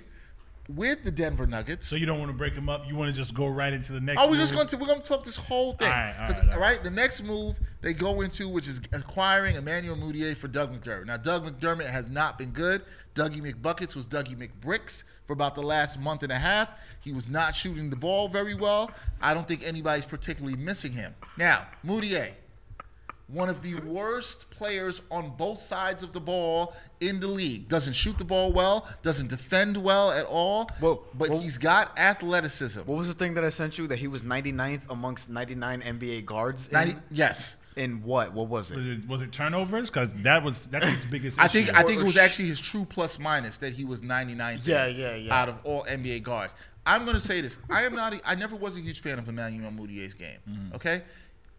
with the Denver Nuggets. So you don't want to break them up? You want to just go right into the next? We're going to talk this whole thing. All right. The next move they go into, which is acquiring Emmanuel Mudiay for Doug McDermott. Now, Doug McDermott has not been good. Dougie McBuckets was Dougie McBricks for about the last month and a half. He was not shooting the ball very well. I don't think anybody's particularly missing him. Now, Mudiay, one of the worst players on both sides of the ball in the league. Doesn't shoot the ball well, doesn't defend well at all, but he's got athleticism. What was the thing that I sent you, that he was 99th amongst 99 NBA guards? Yes. In what? What was it? Was it turnovers? Because that's his biggest issue. I think it was actually his true plus minus that he was 99th out of all NBA guards. I'm going to say this. I never was a huge fan of Emmanuel Mudiay's game. Mm-hmm. Okay?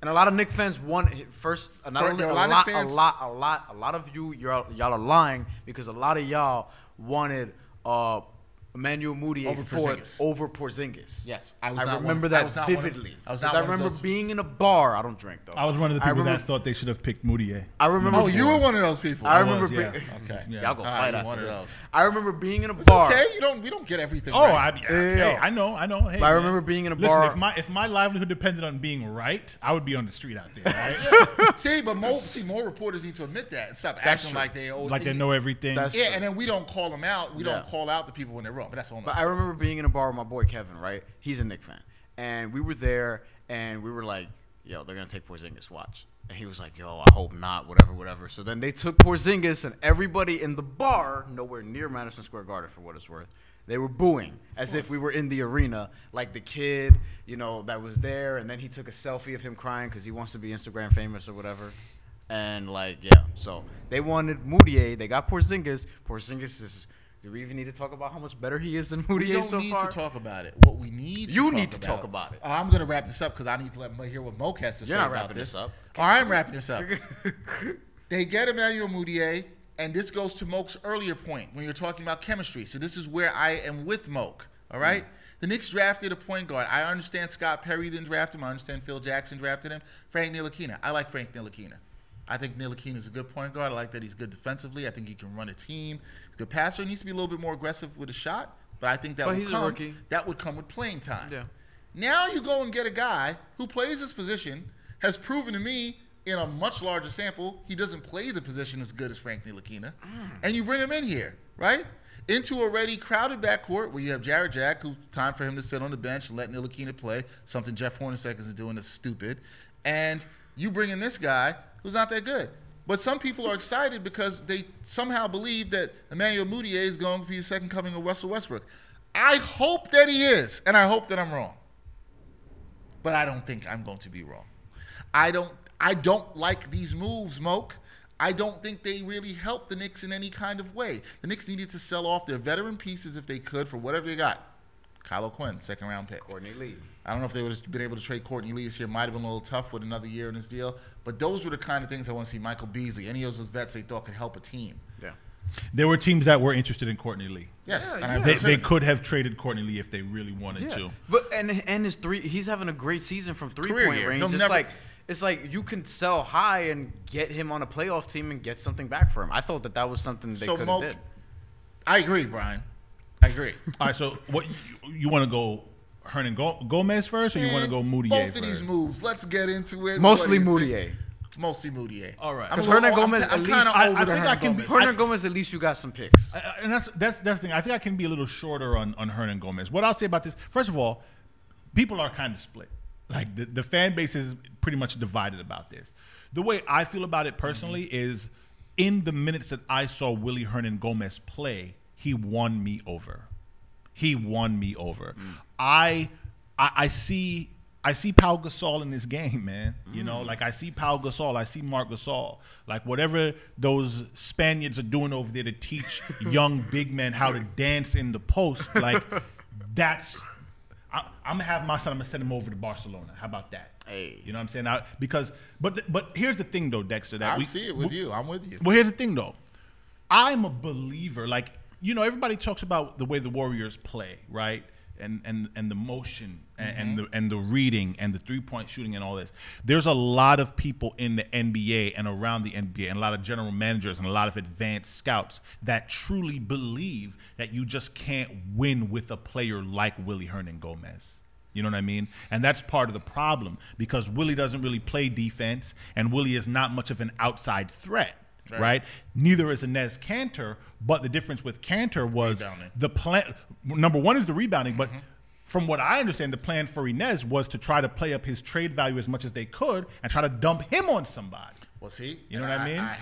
And a lot of Knicks fans want first. Not only a lot of y'all are lying because a lot of y'all wanted Emmanuel Mudiay over Porzingis. Yes, I remember that vividly. I remember being in a bar. I don't drink though. I was one of the people that thought they should have picked Mudiay. I remember. Oh, you were one of those people. I remember. Okay. Y'all go fight after one this. Of those. I remember being in a bar. Okay, we don't get everything. Oh, right. I know. Hey, I remember being in a bar. Listen, if my livelihood depended on being right, I would be on the street out there. Right? Yeah. See, but more reporters need to admit that and stop acting like they know everything. And then we don't call them out. We don't call out the people when they're wrong. wrong, but that's all. But I remember being in a bar with my boy Kevin, right? He's a Knicks fan. And we were there, and we were like, yo, they're going to take Porzingis, watch. And he was like, yo, I hope not, whatever. So then they took Porzingis, and everybody in the bar, nowhere near Madison Square Garden for what it's worth, they were booing as if we were in the arena, like the kid, that was there. And then he took a selfie of him crying because he wants to be Instagram famous or whatever. And, so they wanted Moutier. They got Porzingis. Porzingis is – do we even need to talk about how much better he is than Moutier so far? We don't need to talk about it. What we need to talk about it. I'm going to wrap this up because I need to hear what Moke has to say about this. You're not wrapping this up. I'm wrapping this up. They get Emmanuel Moutier, and this goes to Moke's earlier point when you're talking about chemistry. So this is where I am with Moke, all right? The Knicks drafted a point guard. I understand Scott Perry didn't draft him. I understand Phil Jackson drafted him. Frank Ntilikina. I like Frank Ntilikina. I think Ntilikina is a good point guard. I like that he's good defensively. I think he can run a team. He's a good passer. He needs to be a little bit more aggressive with a shot, but I think that would come with playing time. Yeah. Now you go and get a guy who plays this position, has proven to me in a much larger sample he doesn't play the position as good as Frank Ntilikina, and you bring him in here, right? Into a already crowded backcourt where you have Jared Jack, who's time for him to sit on the bench and let Ntilikina play, something Jeff Hornacek is doing that's stupid, and you bring in this guy who's not that good. But some people are excited because they somehow believe that Emmanuel Moutier is going to be the second coming of Russell Westbrook. I hope that he is, and I hope that I'm wrong. But I don't think I'm going to be wrong. I don't like these moves, Moke. I don't think they really help the Knicks in any kind of way. The Knicks needed to sell off their veteran pieces if they could for whatever they got. Kyle O'Quinn, second-round pick. Courtney Lee. I don't know if they would have been able to trade Courtney Lee this year. Might have been a little tough with another year in his deal. But those were the kind of things I want to see. Michael Beasley, any of those vets they thought could help a team. Yeah. There were teams that were interested in Courtney Lee. Yes. Yeah, and They could have traded Courtney Lee if they really wanted to. But and his he's having a great season from three-point range. It's like you can sell high and get him on a playoff team and get something back for him. I thought that was something they could have did. I agree, Brian. I agree. All right, so what you want to go Hernan Gomez first, or you want to go Moutier both first? Both of these moves. Let's get into it. Mostly Moutier. Mostly Moutier. All right. Because Hernan Gomez, I'm kind of over Hernan Gomez. Hernan Gomez, at least you got some picks. And that's the thing. I think I can be a little shorter on Hernan Gomez. What I'll say about this, first of all, people are kind of split. Like the fan base is pretty much divided about this. The way I feel about it personally is, in the minutes that I saw Willie Hernan Gomez play, he won me over. I see Pau Gasol in this game, man. You know, like I see Pau Gasol, I see Marc Gasol. Like whatever those Spaniards are doing over there to teach young big men how to dance in the post, like that's. I'm gonna have my son. I'm gonna send him over to Barcelona. How about that? Hey, you know what I'm saying? But here's the thing, though, Dexter. That I see it with you. I'm with you. Well, here's the thing, though. I'm a believer. Like, everybody talks about the way the Warriors play, right? And the motion and the reading and the 3-point shooting and all this. There's a lot of people in the NBA and around the NBA and a lot of general managers and a lot of advanced scouts that truly believe that you just can't win with a player like Willie Hernan Gomez. You know what I mean? And that's part of the problem because Willie doesn't really play defense and Willie is not much of an outside threat. Right? Neither is Inez Cantor, but the difference with Cantor was the plan. Number one is the rebounding, but from what I understand, the plan for Inez was to try to play up his trade value as much as they could and try to dump him on somebody. Well, see, you know what I mean? I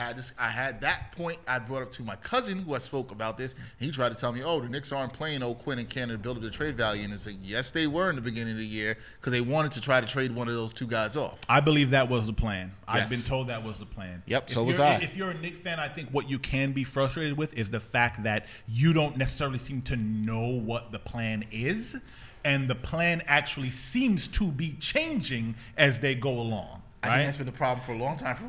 had that point I brought up to my cousin who I spoke about this. And he tried to tell me, the Knicks aren't playing O'Quinn and Cantor to build up the trade value. And it's like, yes, they were in the beginning of the year because they wanted to try to trade one of those two guys off. I believe that was the plan. Yes. I've been told that was the plan. Yep, so was I. If you're a Knicks fan, I think what you can be frustrated with is the fact that you don't necessarily seem to know what the plan is. And the plan actually seems to be changing as they go along. I think that's been the problem for a long time for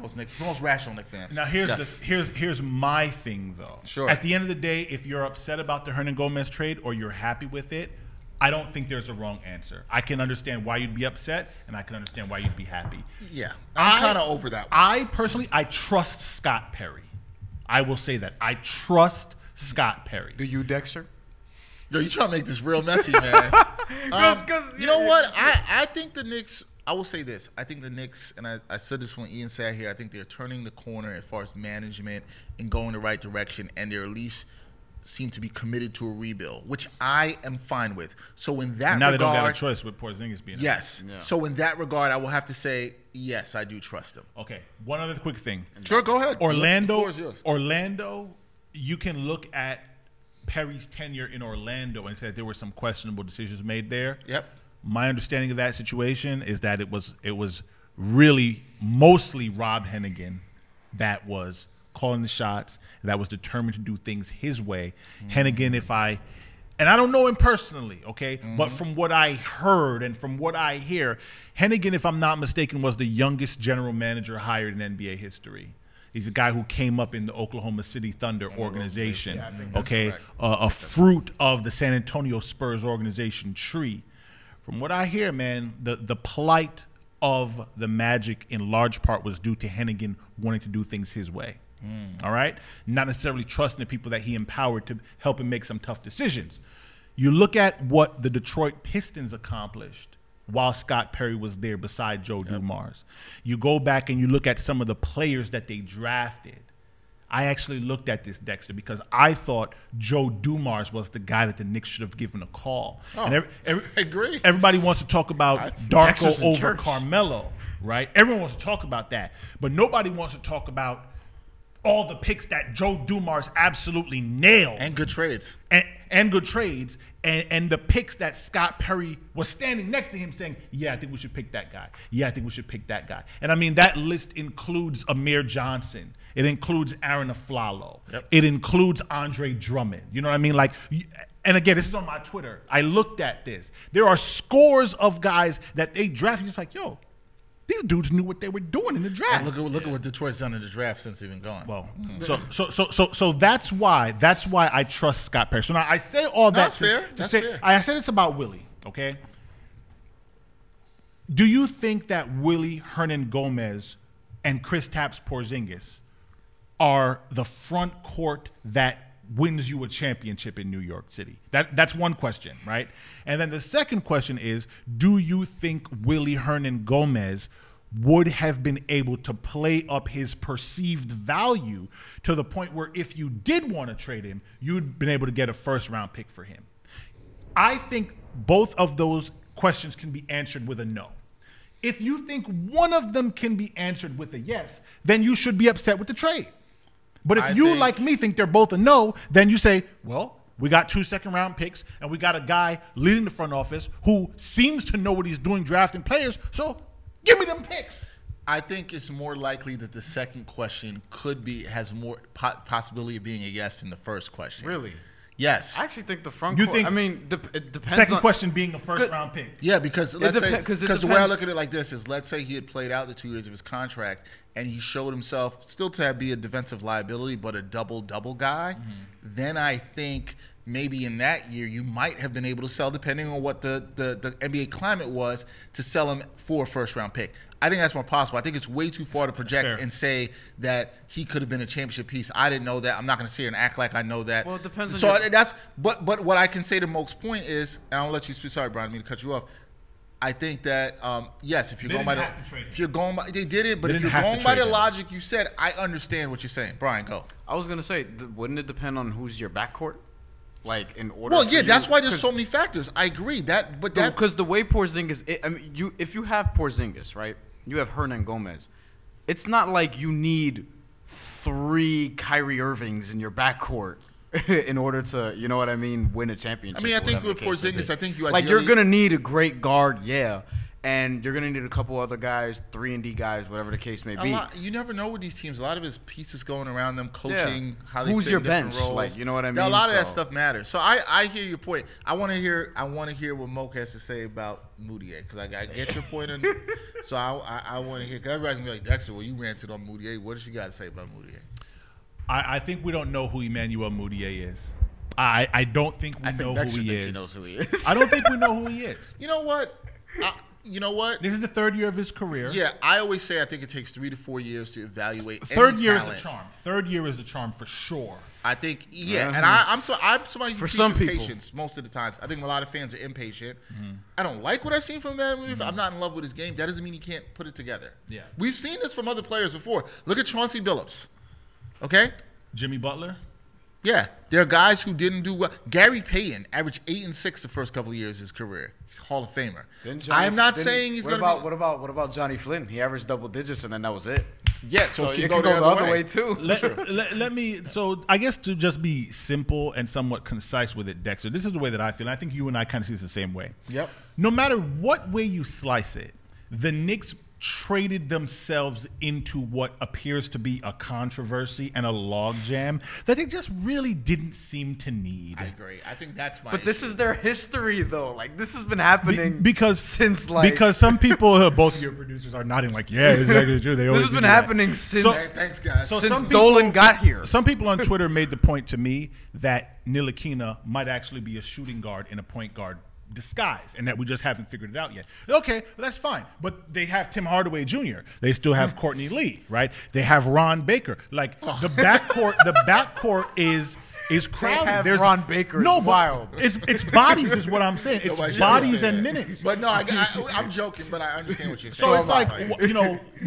most rational Knicks fans. Now here's my thing though. Sure. At the end of the day, if you're upset about the Hernan Gomez trade or you're happy with it, I don't think there's a wrong answer. I can understand why you'd be upset, and I can understand why you'd be happy. Yeah, I'm kind of over that one. I personally, I trust Scott Perry. I will say that I trust Scott Perry. Do you, Dexter? Yo, you trying to make this real messy, man. You know what? I think the Knicks. I will say this. I think the Knicks, and I said this when Ian sat here, I think they're turning the corner as far as management and going the right direction, and they're at least seem to be committed to a rebuild, which I am fine with. So in that And now regard, they don't got a choice with Porzingis being out. yes. Yeah. So in that regard, I will have to say yes, I do trust him. Okay. One other quick thing. Sure, go ahead. The floor is yours. Orlando, you can look at Perry's tenure in Orlando and say that there were some questionable decisions made there. Yep. My understanding of that situation is that it was really mostly Rob Hennigan that was calling the shots, that was determined to do things his way. Hennigan, and I don't know him personally, okay, but from what I heard and from what I hear, Hennigan, if I'm not mistaken, was the youngest general manager hired in NBA history. He's a guy who came up in the Oklahoma City Thunder organization, Yeah, I think that's okay, correct. a fruit of the San Antonio Spurs organization tree. From what I hear, man, the plight of the Magic in large part was due to Hennigan wanting to do things his way. All right? Not necessarily trusting the people that he empowered to help him make some tough decisions. You look at what the Detroit Pistons accomplished while Scott Perry was there beside Joe Dumars. You go back and you look at some of the players that they drafted. I actually looked at this, Dexter, because I thought Joe Dumars was the guy that the Knicks should have given a call. Oh, And I agree. Everybody wants to talk about Darko Dexter's in over church. Carmelo, right? Everyone wants to talk about that. But nobody wants to talk about all the picks that Joe Dumars absolutely nailed. And good trades. And good trades, and the picks that Scott Perry was standing next to him saying, yeah, I think we should pick that guy. Yeah, I think we should pick that guy. And I mean, that list includes Amir Johnson. It includes Aaron Aflalo. Yep. It includes Andre Drummond. You know what I mean? Like, and again, this is on my Twitter. I looked at this. There are scores of guys that they drafted. Just like, yo, these dudes knew what they were doing in the draft. And look at what Detroit's done in the draft since they've been gone. Well, so that's why I trust Scott Perry. So now I say all that. That's fair. That's fair. I said this about Willie. Okay. Do you think that Willie Hernan Gomez and Kristaps Porzingis are the front court that wins you a championship in New York City? That's one question, right? And then the second question is, do you think Willie Hernan Gomez would have been able to play up his perceived value to the point where if you did want to trade him, you'd been able to get a first-round pick for him? I think both of those questions can be answered with a no. If you think one of them can be answered with a yes, then you should be upset with the trade. But if you, like me, think they're both a no, then you say, well, we got 2 second-round picks, and we got a guy leading the front office who seems to know what he's doing drafting players, so give me them picks. I think it's more likely that the second question has more possibility of being a yes than the first question. Really? Yes. I actually think the front You court. think I mean, it depends. Second on, question being a first-round pick. Yeah, because let's say because the way I look at it like this is, let's say he had played out the 2 years of his contract and he showed himself still to be a defensive liability, but a double-double guy. Then I think maybe in that year you might have been able to sell, depending on what the NBA climate was, to sell him for a first-round pick. I think that's more possible. I think it's way too far to project and say that he could have been a championship piece. I didn't know that. I'm not going to sit here and act like I know that. Well, it depends on So that's but what I can say to Moke's point is, and I'll let you speak. Sorry, Brian, I didn't mean to cut you off. I think that yes, if you're going by they did it, but if you're going by the logic you said, I understand what you're saying. Brian, go. I was gonna say, wouldn't it depend on who's your backcourt? Like in order. Well, yeah, that's why there's so many factors. I agree that, but that because the way Porzingis, if you have Porzingis, right? You have Hernan Gomez. It's not like you need 3 Kyrie Irvings in your backcourt in order to, you know what I mean, win a championship. I mean, I think with Porzingis, I think you ideally, like you're gonna need a great guard, yeah, and you're gonna need a couple other guys, 3-and-D guys, whatever the case may be. You never know with these teams. A lot of his pieces going around them, coaching, how they who's fit your in different bench, roles. like, you know what I mean. A lot of that stuff matters. So I hear your point. I want to hear what Moke has to say about Moutier, because I get your point. So I want to hear. Because everybody's gonna be like, Dexter, well, you ranted on Moutier. What does she got to say about Moutier? I think we don't know who Emmanuel Moutier is. I don't think we know who he is. Knows who he is. I don't think we know who he is. You know what? This is the 3rd year of his career. Yeah, I always say I think it takes 3 to 4 years to evaluate. Third year talent. is the charm. 3rd year is the charm for sure. I think, and I'm somebody who For teaches some people. patience most of the times. I think a lot of fans are impatient. I don't like what I've seen from him. I'm not in love with his game. That doesn't mean he can't put it together. Yeah. We've seen this from other players before. Look at Chauncey Billups. Okay? Jimmy Butler. Yeah, there are guys who didn't do well. Gary Payton averaged 8 and 6 the first couple of years of his career. He's a Hall of Famer. I'm not saying he's going to. What about Johnny Flynn? He averaged double digits, and then that was it. Yeah, so you can go the other way too. Let me. So I guess to just be simple and somewhat concise with it, Dexter. This is the way that I feel. And I think you and I kind of see this the same way. Yep. No matter what way you slice it, the Knicks traded themselves into what appears to be a controversy and a logjam that they just really didn't seem to need. I agree. I think that's my. But this is their history, though. Like this has been happening because some people, both of your producers are nodding like, yeah, it's exactly true. This has been happening since. Thanks, guys. Since Dolan got here. Some people on Twitter made the point to me that Ntilikina might actually be a shooting guard in a point guard disguise, and that we just haven't figured it out yet. Okay, that's fine. But they have Tim Hardaway Jr. They still have Courtney Lee, right? They have Ron Baker. Like the backcourt is crowded. There's Ron Baker. No, wild. It's bodies, is what I'm saying. It's bodies and minutes. But no, I'm joking. But I understand what you're saying. So it's like,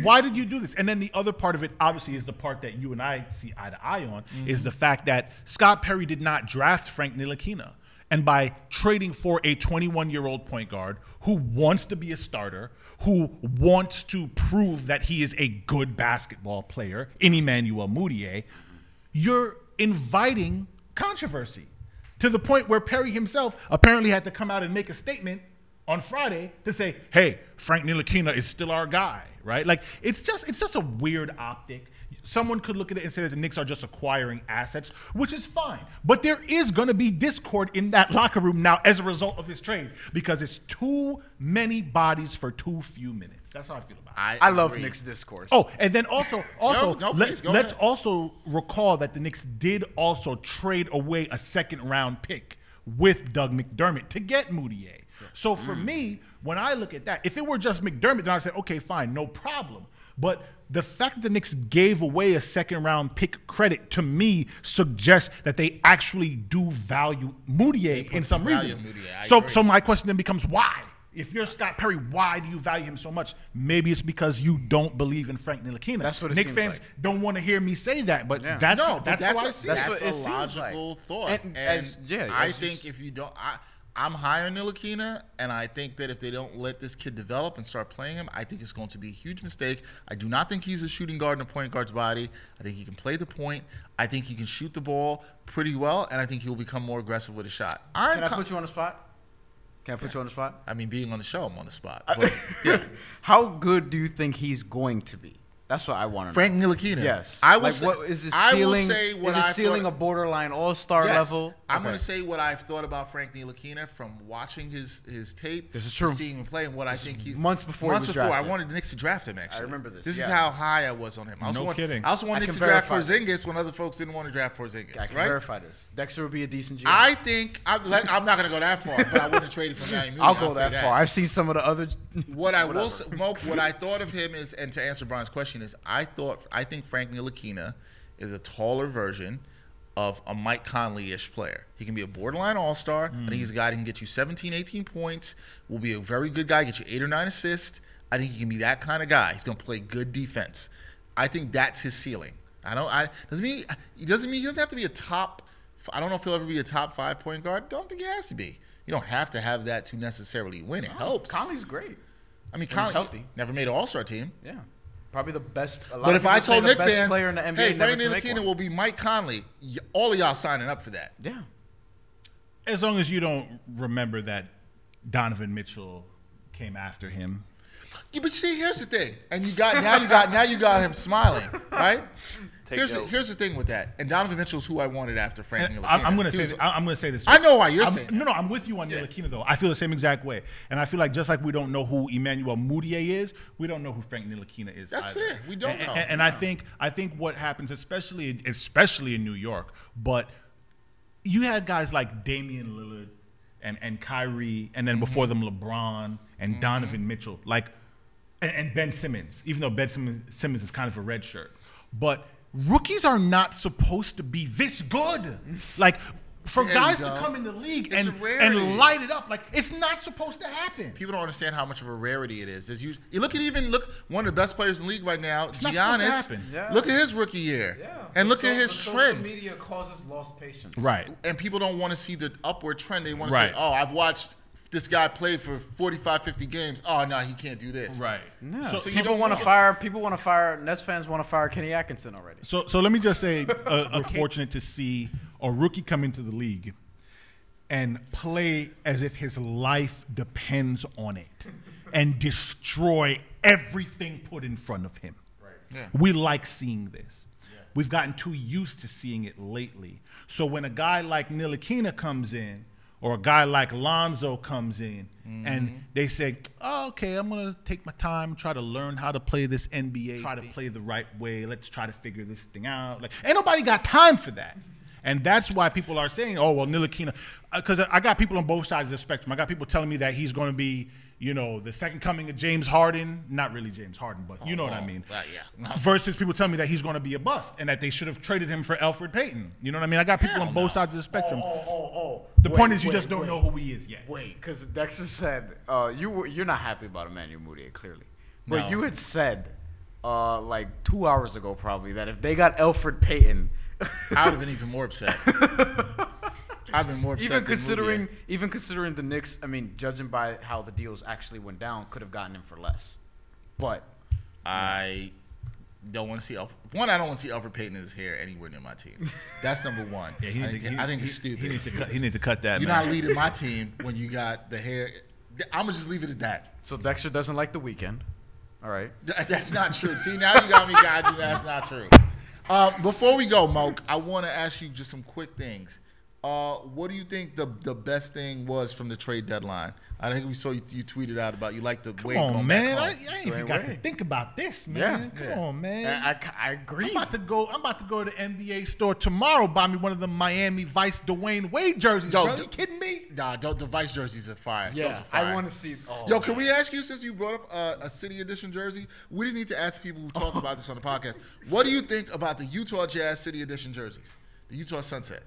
why did you do this? And then the other part of it, obviously, is the part that you and I see eye to eye on, is the fact that Scott Perry did not draft Frank Ntilikina. And by trading for a 21-year-old point guard who wants to be a starter, who wants to prove that he is a good basketball player, in Emmanuel Mudiay, you're inviting controversy to the point where Perry himself apparently had to come out and make a statement on Friday to say, hey, Frank Ntilikina is still our guy, right? Like, it's just a weird optic. Someone could look at it and say that the Knicks are just acquiring assets, which is fine. But there is going to be discord in that locker room now as a result of this trade because it's too many bodies for too few minutes. That's how I feel about it. I love Knicks discourse. Oh, and then also, please, go let's ahead. also recall that the Knicks did also trade away a second-round pick with Doug McDermott to get Mudiay. So for me, when I look at that, if it were just McDermott, then I'd say, okay, fine, no problem. But the fact that the Knicks gave away a second-round pick credit, to me, suggests that they actually do value Mudiay in some reason. So my question then becomes, why? If you're Scott Perry, why do you value him so much? Maybe it's because you don't believe in Frank Ntilikina. That's what it Knicks seems fans like. don't want to hear me say that, but Yeah. that's No, but how I that's see it. what it a seems logical like. thought. And I think if you don't, I'm high on Ntilikina, and I think that if they don't let this kid develop and start playing him, I think it's going to be a huge mistake. I do not think he's a shooting guard in a point guard's body. I think he can play the point. I think he can shoot the ball pretty well, and I think he'll become more aggressive with a shot. Can I put you on the spot? I mean, being on the show, I'm on the spot. But, yeah. How good do you think he's going to be? That's what I want to know. Frank Ntilikina. Yes. What is his I will ceiling? say what is his I ceiling thought- a borderline all-star Yes. level? I'm Okay. going to say what I've thought about Frank Ntilikina from watching his tape. This is true. Seeing him play and what I think he months before he was I drafted. wanted the Knicks to draft him. Actually, I remember this, This is yeah. how high I was on him. I also kidding. I also wanted I Knicks to can draft verify Porzingis this. when other folks didn't want to draft Porzingis. I can right? verify this. Dexter would be a decent GM. I think I'm not going to go that far, but I wouldn't trade him for Emmanuel Mudiay. I'll go say that far. I've seen some of the other. What I will Whatever. say, Moke, what I thought of him is, and to answer Brian's question is, I think Frank Ntilikina is a taller version of a Mike Conley-ish player. He can be a borderline all-star. I think he's a guy that can get you 17, 18 points, will be a very good guy, get you 8 or 9 assists. I think he can be that kind of guy. He's going to play good defense. I think that's his ceiling. Doesn't mean he doesn't have to be a top. I don't know if he'll ever be a top 5 point guard. Don't think he has to be. You don't have to have that to necessarily win. It helps. Conley's great. I mean, he's Conley healthy. never made an all-star team. Yeah. Probably the best. But if I told Knicks best fans, player in the NBA hey, never Frank to make Ntilikina one. will be Mike Conley, all of y'all signing up for that. Yeah. As long as you don't remember that Donovan Mitchell came after him. Yeah, but see, here's the thing, and you got him smiling, right? Here's the thing with that, and Donovan Mitchell's who I wanted after Frank Ntilikina. I'm going to say this. I know why you're saying. No, I'm with you on Ntilikina though. I feel the same exact way, and I feel like just like we don't know who Emmanuel Mudiay is, we don't know who Frank Ntilikina is. That's either. fair. We don't know. And I think what happens, especially in New York, but you had guys like Damian Lillard and Kyrie, and then before them LeBron and Donovan Mitchell, and Ben Simmons, even though Ben Simmons is kind of a red shirt. But rookies are not supposed to be this good. Like, for There guys we to go. come in the league It's a and rarity. light it up, like it's not supposed to happen. People don't understand how much of a rarity it is. You look one of the best players in the league right now, It's not supposed to Giannis. happen. Yeah. Look at his rookie year, Yeah. and look at his Social trend. media causes lost patience. Right. And people don't want to see the upward trend. They want to Right. say, "Oh, I've watched this guy play for 45, 50 games. Oh no, he can't do this." Right. Yeah. So So you people don't want to want- fire. People want to fire. Nets fans want to fire Kenny Atkinson already. So let me just say, we're fortunate to see a rookie come into the league and play as if his life depends on it and destroy everything put in front of him. Right. Yeah. We like seeing this. We've gotten too used to seeing it lately. So when a guy like Ntilikina comes in, or a guy like Lonzo comes in, and they say, oh, okay, I'm going to take my time, try to learn how to play this NBA, try to play the right way. Let's try to figure this thing out. Like, ain't nobody got time for that. And that's why people are saying, oh, well, Ntilikina, because I got people on both sides of the spectrum. I got people telling me that he's going to be, the second coming of James Harden. Not really James Harden, but you know what I mean. Yeah. Versus people telling me that he's going to be a bust and that they should have traded him for Alfred Payton. You know what I mean? I got people Hell on both no. sides of the spectrum. Oh. The point is you just don't know who he is yet. Wait, Because Dexter said you're not happy about Emmanuel Mudiay, clearly. But No. you had said like 2 hours ago probably that if they got Alfred Payton, I would have been even more upset. I've been more upset. even considering the Knicks, I mean, judging by how the deals actually went down, could have gotten him for less. But I don't want to see One, I don't want to see Alfred Payton's hair anywhere near my team. That's number one. I think it's stupid. He need to cut that. You're man. not leading my team when you got the hair. I'm gonna just leave it at that. so Dexter doesn't like the weekend. All right. That's not true. See, now you got me, guy. That's not true. Before we go, Moke, I want to ask you just some quick things. What do you think the best thing was from the trade deadline? I think we saw you tweeted out about you like the way Come on, going man. back I home. ain't even got to think about this, man. Yeah. Come on, man. I agree. I'm about to go to the NBA store tomorrow. Buy me one of the Miami Vice Dwayne Wade jerseys. Yo, bro. You kidding me? Nah, the Vice jerseys are fire. Those Yeah, are fire. I want to see. Oh, Yo, can we ask you, since you brought up a City Edition jersey, we just need to ask people who talk about this on the podcast, what do you think about the Utah Jazz City Edition jerseys? The Utah Sunset.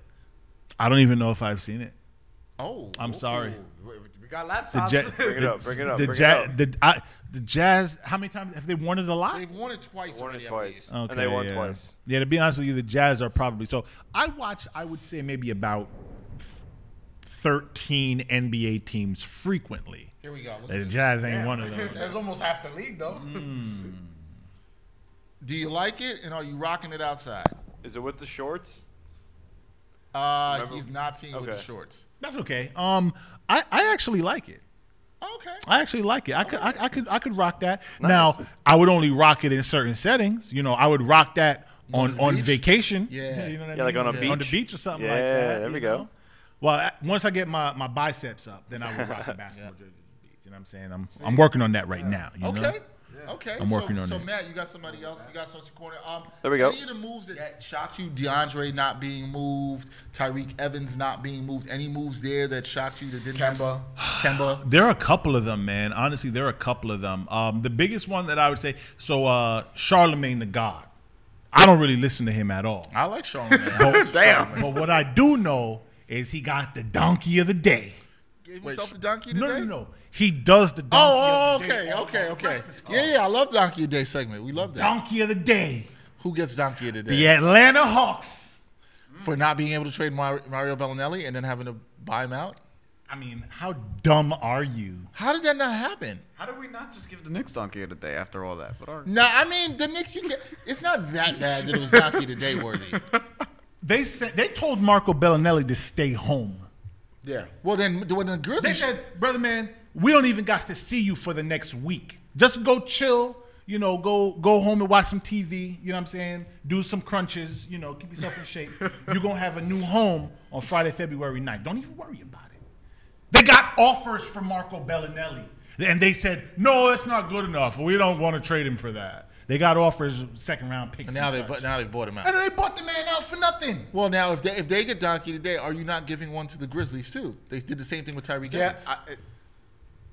I don't even know if I've seen it. Oh. I'm sorry. We got The laptops. Jazz, Bring it up. Bring it up. the, Bring Jazz, it up. the Jazz. How many times have they won it a lot? They've won it twice Won already, it I twice. believe. Okay, And they won yeah. twice. Yeah, to be honest with you, the Jazz are probably so. I would say maybe about 13 NBA teams frequently. Here we go. Look The at this. Jazz ain't one of them. That's almost half the league, though. Do you like it, and are you rocking it outside? Is it with the shorts? He's not seeing with the Okay. shorts. That's okay. I actually like it. Okay. I actually like it. I could rock that. Now, I would only rock it in certain settings. I would rock that On the on beach? vacation. Yeah. You know what I Yeah, like mean? on a On the beach? beach or something Yeah, like that. there you we go. know? Well, once I get my biceps up, then I will rock the basketball jersey to the beach. You know what I'm saying? I'm working on that right now. You know? Okay. Okay. I'm working on so it. Matt, you got somebody else. You got some corner. There we go. Any of the moves that shocked you? DeAndre not being moved, Tyreek Evans not being moved. Any moves there that shocked you that didn't? Kemba. There are a couple of them, man. Honestly, there are a couple of them. The biggest one that I would say, Charlemagne the God. I don't really listen to him at all. I like Charlamagne. Damn. But what I do know is he got the donkey of the day. Gave himself the donkey today? No. He does the donkey of the day. Okay. Yeah. I love Donkey of the Day segment. We love that. Donkey of the day. Who gets Donkey of the Day? The Atlanta Hawks. For not being able to trade Mario Bellinelli and then having to buy him out? I mean, how dumb are you? How did that not happen? How did we not just give the Knicks donkey of the day after all that? But all right. No, I mean, the Knicks, it's not that bad that it was Donkey of the Day worthy. They told Marco Bellinelli to stay home. Yeah. Well, then when the They Grizzlies... said, brother man, we don't even got to see you for the next week. Just go chill, go home and watch some TV, you know what I'm saying? Do some crunches, keep yourself in shape. You're going to have a new home on Friday, February 9th. Don't even worry about it. They got offers for Marco Bellinelli. And they said, no, that's not good enough. We don't want to trade him for that. They got offers, second-round picks. And now they such. bought him out. And then they bought the man out for nothing. Well, now if they get Donkey today, are you not giving one to the Grizzlies too? They did the same thing with Tyreek Evans.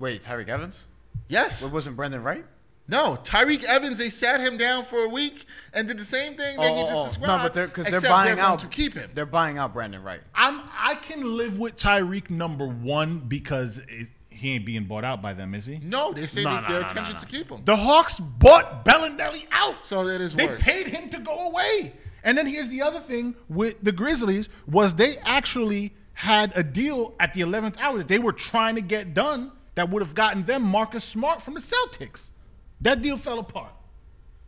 Wait, Tyreek Evans? Yes. Wasn't Brendan Wright? No, Tyreek Evans, they sat him down for a week and did the same thing that you just described. No, but because they're except buying going out to keep him. They're buying out Brandon Wright. I can live with Tyreek number one because he ain't being bought out by them, is he? No, they say No, their no, intention no. to keep him. The Hawks bought Bellinelli out. So it is They worse. paid him to go away. And then here's the other thing with the Grizzlies was they actually had a deal at the 11th hour that they were trying to get done that would have gotten them Marcus Smart from the Celtics. That deal fell apart.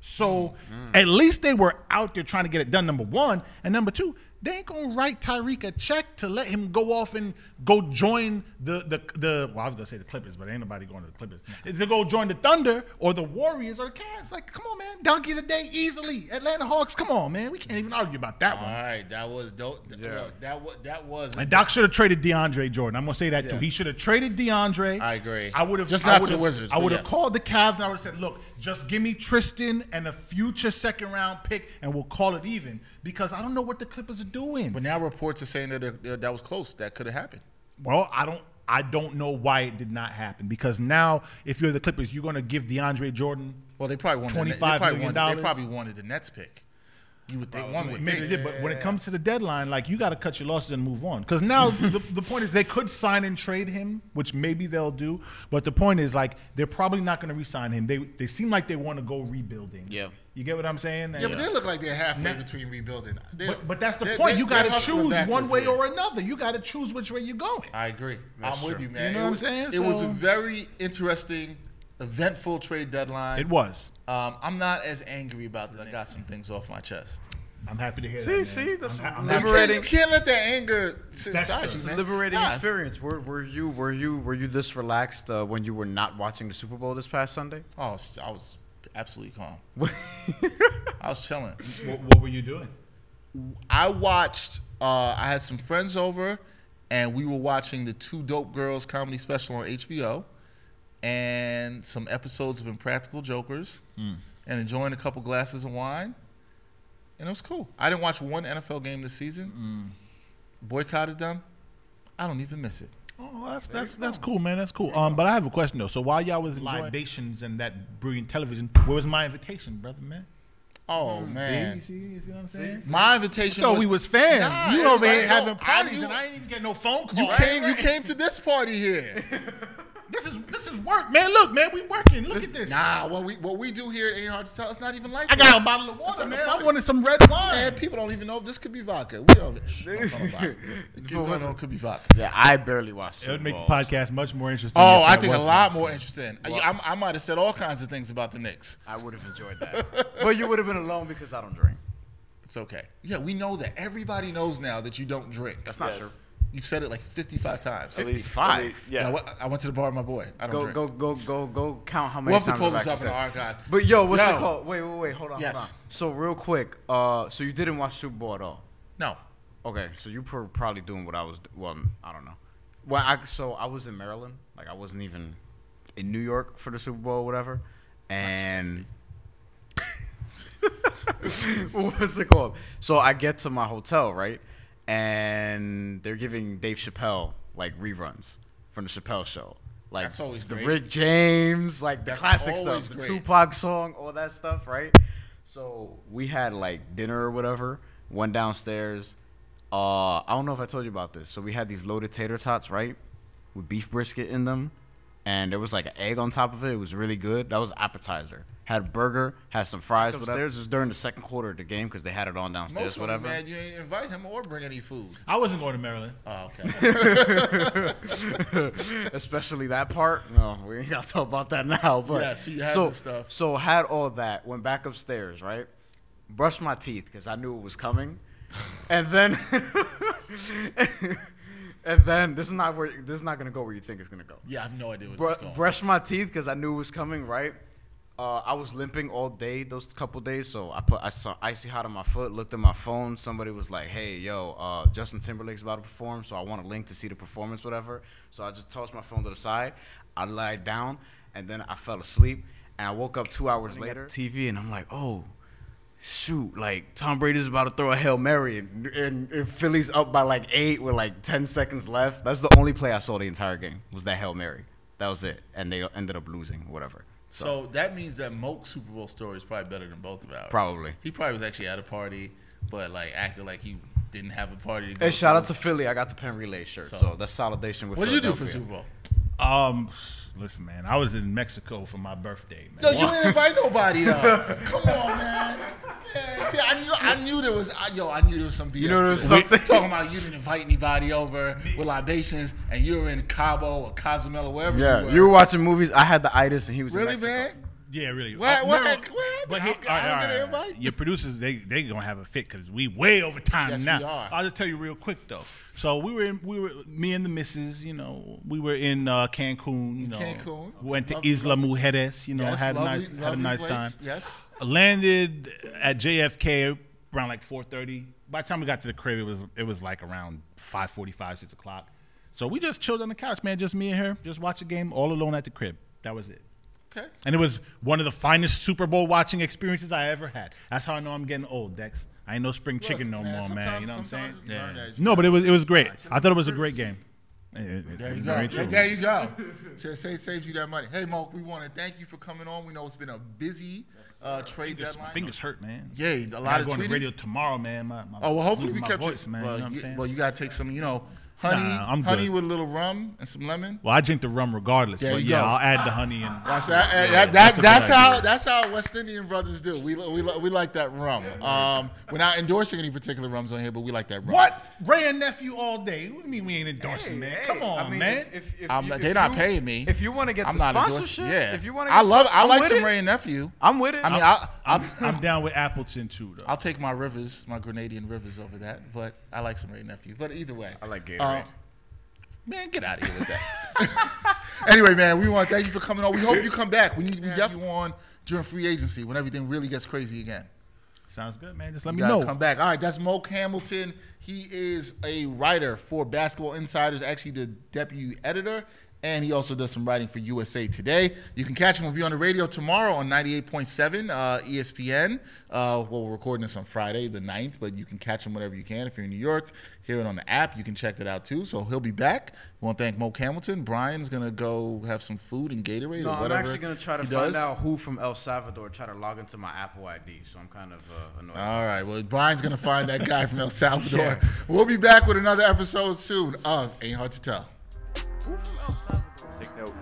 So at least they were out there trying to get it done, number one. And number two, they ain't going to write Tyreek a check to let him go off and go join well, I was going to say the Clippers, but ain't nobody going to the Clippers. To go join the Thunder or the Warriors or the Cavs. Like, come on, man. Donkey of the day easily. Atlanta Hawks, come on, man. We can't even argue about that All one. right, that was dope. Look, that was. And Doc should have traded DeAndre Jordan. I'm gonna say that too. Yeah. He should have traded DeAndre. I agree. I would have Just not to the Wizards, I but would have yeah. called the Cavs and I would have said, "Look, just give me Tristan and a future second round pick, and we'll call it even." Because I don't know what the Clippers are doing. But now reports are saying that that was close. That could have happened. Well, I don't know why it did not happen. Because now, if you're the Clippers, you're gonna give DeAndre Jordan. Well, they probably wanted $25 million. They probably wanted the Nets pick. You would think one would Maybe think. they did, but when it comes to the deadline, like you got to cut your losses and move on. Because now the point is they could sign and trade him, which maybe they'll do. But the point is like they're probably not going to re-sign him. They seem like they want to go rebuilding. Yeah. You get what I'm saying? Yeah, but they look like they're halfway between rebuilding. But that's the point. You got to hustling choose one backwards way here. or another. You got to choose which way you're going. I agree. That's I'm with true. you, man. You know what I'm saying? It was a So- very interesting, eventful trade deadline. It was. I'm not as angry about this. I got some things off my chest. I'm happy to hear that. Man. See, that's I'm liberating. You can't let that anger sit That's inside true. you, It's a man. liberating Nah, experience. Were you this relaxed when you were not watching the Super Bowl this past Sunday? Oh, I was absolutely calm. I was chilling. What were you doing? I watched. I had some friends over, and we were watching the Two Dope Girls comedy special on HBO, and some episodes of Impractical Jokers, and enjoying a couple glasses of wine, and it was cool. I didn't watch one NFL game this season. Boycotted them. I don't even miss it. Oh, that's cool, man. That's cool. But I have a question though. So while y'all was enjoying libations and that brilliant television, where was my invitation, brother, man? Oh man, See what I'm saying? my invitation. So we was fans. Nah, you it was over here like, having no, parties, I and I ain't even get no phone call. You came to this party here. This is work, man. Look, man, we working. Look at this. Nah, what we do here, it ain't hard to tell. It's not even like I that. got a bottle of water, It's man. not I a wanted some red wine. Man, people don't even know if this could be vodka. We don't. People don't know it could be vodka. Yeah, I barely watched. It would Super make the Bowl. podcast much more interesting. Oh, if I that think a wasn't. lot more interesting. I might have said all kinds of things about the Knicks. I would have enjoyed that, but you would have been alone because I don't drink. It's okay. Yeah, we know that. Everybody knows now that you don't drink. That's not Yes. true. You've said it like 55 times. At least 55. Yeah. I went to the bar with my boy. I don't drink. Go count how many We'll have to times pull I've this up in actually the said. archive. But yo, what's Yo. it called? Wait, hold on, Yes. hold on. So real quick, so you didn't watch Super Bowl at all? No. Okay, so you were probably doing what I was. Well, I don't know. Well, I was in Maryland. Like I wasn't even in New York for the Super Bowl or whatever. And what's it called? So I get to my hotel, right? And they're giving Dave Chappelle like reruns from the Chappelle show. Like That's always the great. Rick James, like the That's classic always stuff, great. the Tupac song, all that stuff, right? So we had like dinner or whatever, went downstairs. I don't know if I told you about this. So we had these loaded tater tots, right? With beef brisket in them. And there was like an egg on top of it. It was really good. That was appetizer. Had a burger, had some fries, whatever. It was during the second quarter of the game because they had it on downstairs, Most of whatever. them, man, you ain't invite him or bring any food. I wasn't going to Maryland. Oh, okay. Especially that part. No, we ain't got to talk about that now. But Yeah, so you had so, the stuff. So had all that. Went back upstairs, right? Brushed my teeth because I knew it was coming. And then, this is not gonna go where you think it's gonna go. Yeah, I have no idea what's going on. Brushed my teeth because I knew it was coming, right? I was limping all day, those couple days, so I saw icy hot on my foot, looked at my phone. Somebody was like, hey, yo, Justin Timberlake's about to perform, so I want a link to see the performance, whatever. So I just tossed my phone to the side. I lied down, and then I fell asleep, and I woke up 2 hours later, TV, and I'm like, oh, shoot, like, Tom Brady's about to throw a Hail Mary, and Philly's up by, like, 8 with, like, 10 seconds left. That's the only play I saw the entire game, was that Hail Mary. That was it, and they ended up losing, whatever. So that means that Moke's Super Bowl story is probably better than both of ours. Probably. He probably was actually at a party, but like acted like he didn't have a party. To go Hey, shout out to. to Philly. I got the Penn Relay shirt, So- so that's solidation with What did you do for Philadelphia. Super Bowl? Listen, man, I was in Mexico for my birthday, man. Yo, you ain't invite nobody though. Come on, man. Yeah, see, I knew there was some BS. You know there was there. something. Talking about you didn't invite anybody over with libations, and you were in Cabo or Cozumel or wherever Yeah, you were. you were watching movies. I had the itis, and he was Really, in Mexico. man? Yeah, really. What No, happened? But I don't get an invite? Your producers, they gonna have a fit because we way over time Yes, now. we are. I'll just tell you real quick though. So we were me and the missus, you know, we were in Cancun, you know, Cancun. went to Lovely, Isla Mujeres, you know, Yes, had lovely, a nice place. time. Yes. Landed at JFK around like 4:30. By the time we got to the crib, it was like around 5:45, 6 o'clock. So we just chilled on the couch, man, just me and her, just watch a game all alone at the crib. That was it. Okay. And it was one of the finest Super Bowl watching experiences I ever had. That's how I know I'm getting old, Dex. I ain't no spring chicken no Listen, man, more, man. You know what I'm saying? sometimes you learn that. No, but it was great. I thought it was a great game. There you Very go. true. There you go. Saves you that money. Hey, Moke, we want to thank you for coming on. We know it's been a busy trade My deadline. fingers hurt, man. Yeah, a I lot gotta of go on the tweeting. radio tomorrow, man. Oh, well, hopefully we my kept voice, you. man. Well, You know what I'm saying? well, you got to take some, honey, I'm honey good. with a little rum and some lemon. Well, I drink the rum regardless, There but you yeah, go. I'll add the honey and. That's that's a good idea. that's how West Indian brothers do. We like that rum. We're not endorsing any particular rums on here, but we like that rum. What? Ray and nephew all day. What do you mean we ain't endorsing, man? Come on, I mean, man. They're not paying me. If you want to get I'm the not sponsorship, endorsing. Yeah. if you want to, I like some Ray and nephew. I'm with it. I mean, I'm down with Appleton too, though. I'll take my Grenadian rivers over that, but I like some Ray and nephew. But either way, I like Gatorade. Man, get out of here with that. Anyway, man, we want to thank you for coming on. We hope you come back. We need to have you on during free agency when everything really gets crazy again. Sounds good, man. Just let You me gotta know. come back. All right, that's Moke Hamilton. He is a writer for Basketball Insiders, actually the deputy editor, and he also does some writing for USA Today. You can catch him. We'll be on the radio tomorrow on 98.7 ESPN. Well, we're recording this on Friday, the 9th, but you can catch him whenever you can. If you're in New York, hear it on the app. You can check that out, too. So he'll be back. We want to thank Moke Hamilton. Brian's going to go have some food and Gatorade No, or I'm whatever actually going to try to he find does. out who from El Salvador tried to log into my Apple ID, so I'm kind of annoyed. All right. Well, Brian's going to find that guy from El Salvador. We'll be back with another episode soon of Ain't Hard to Tell. Take note.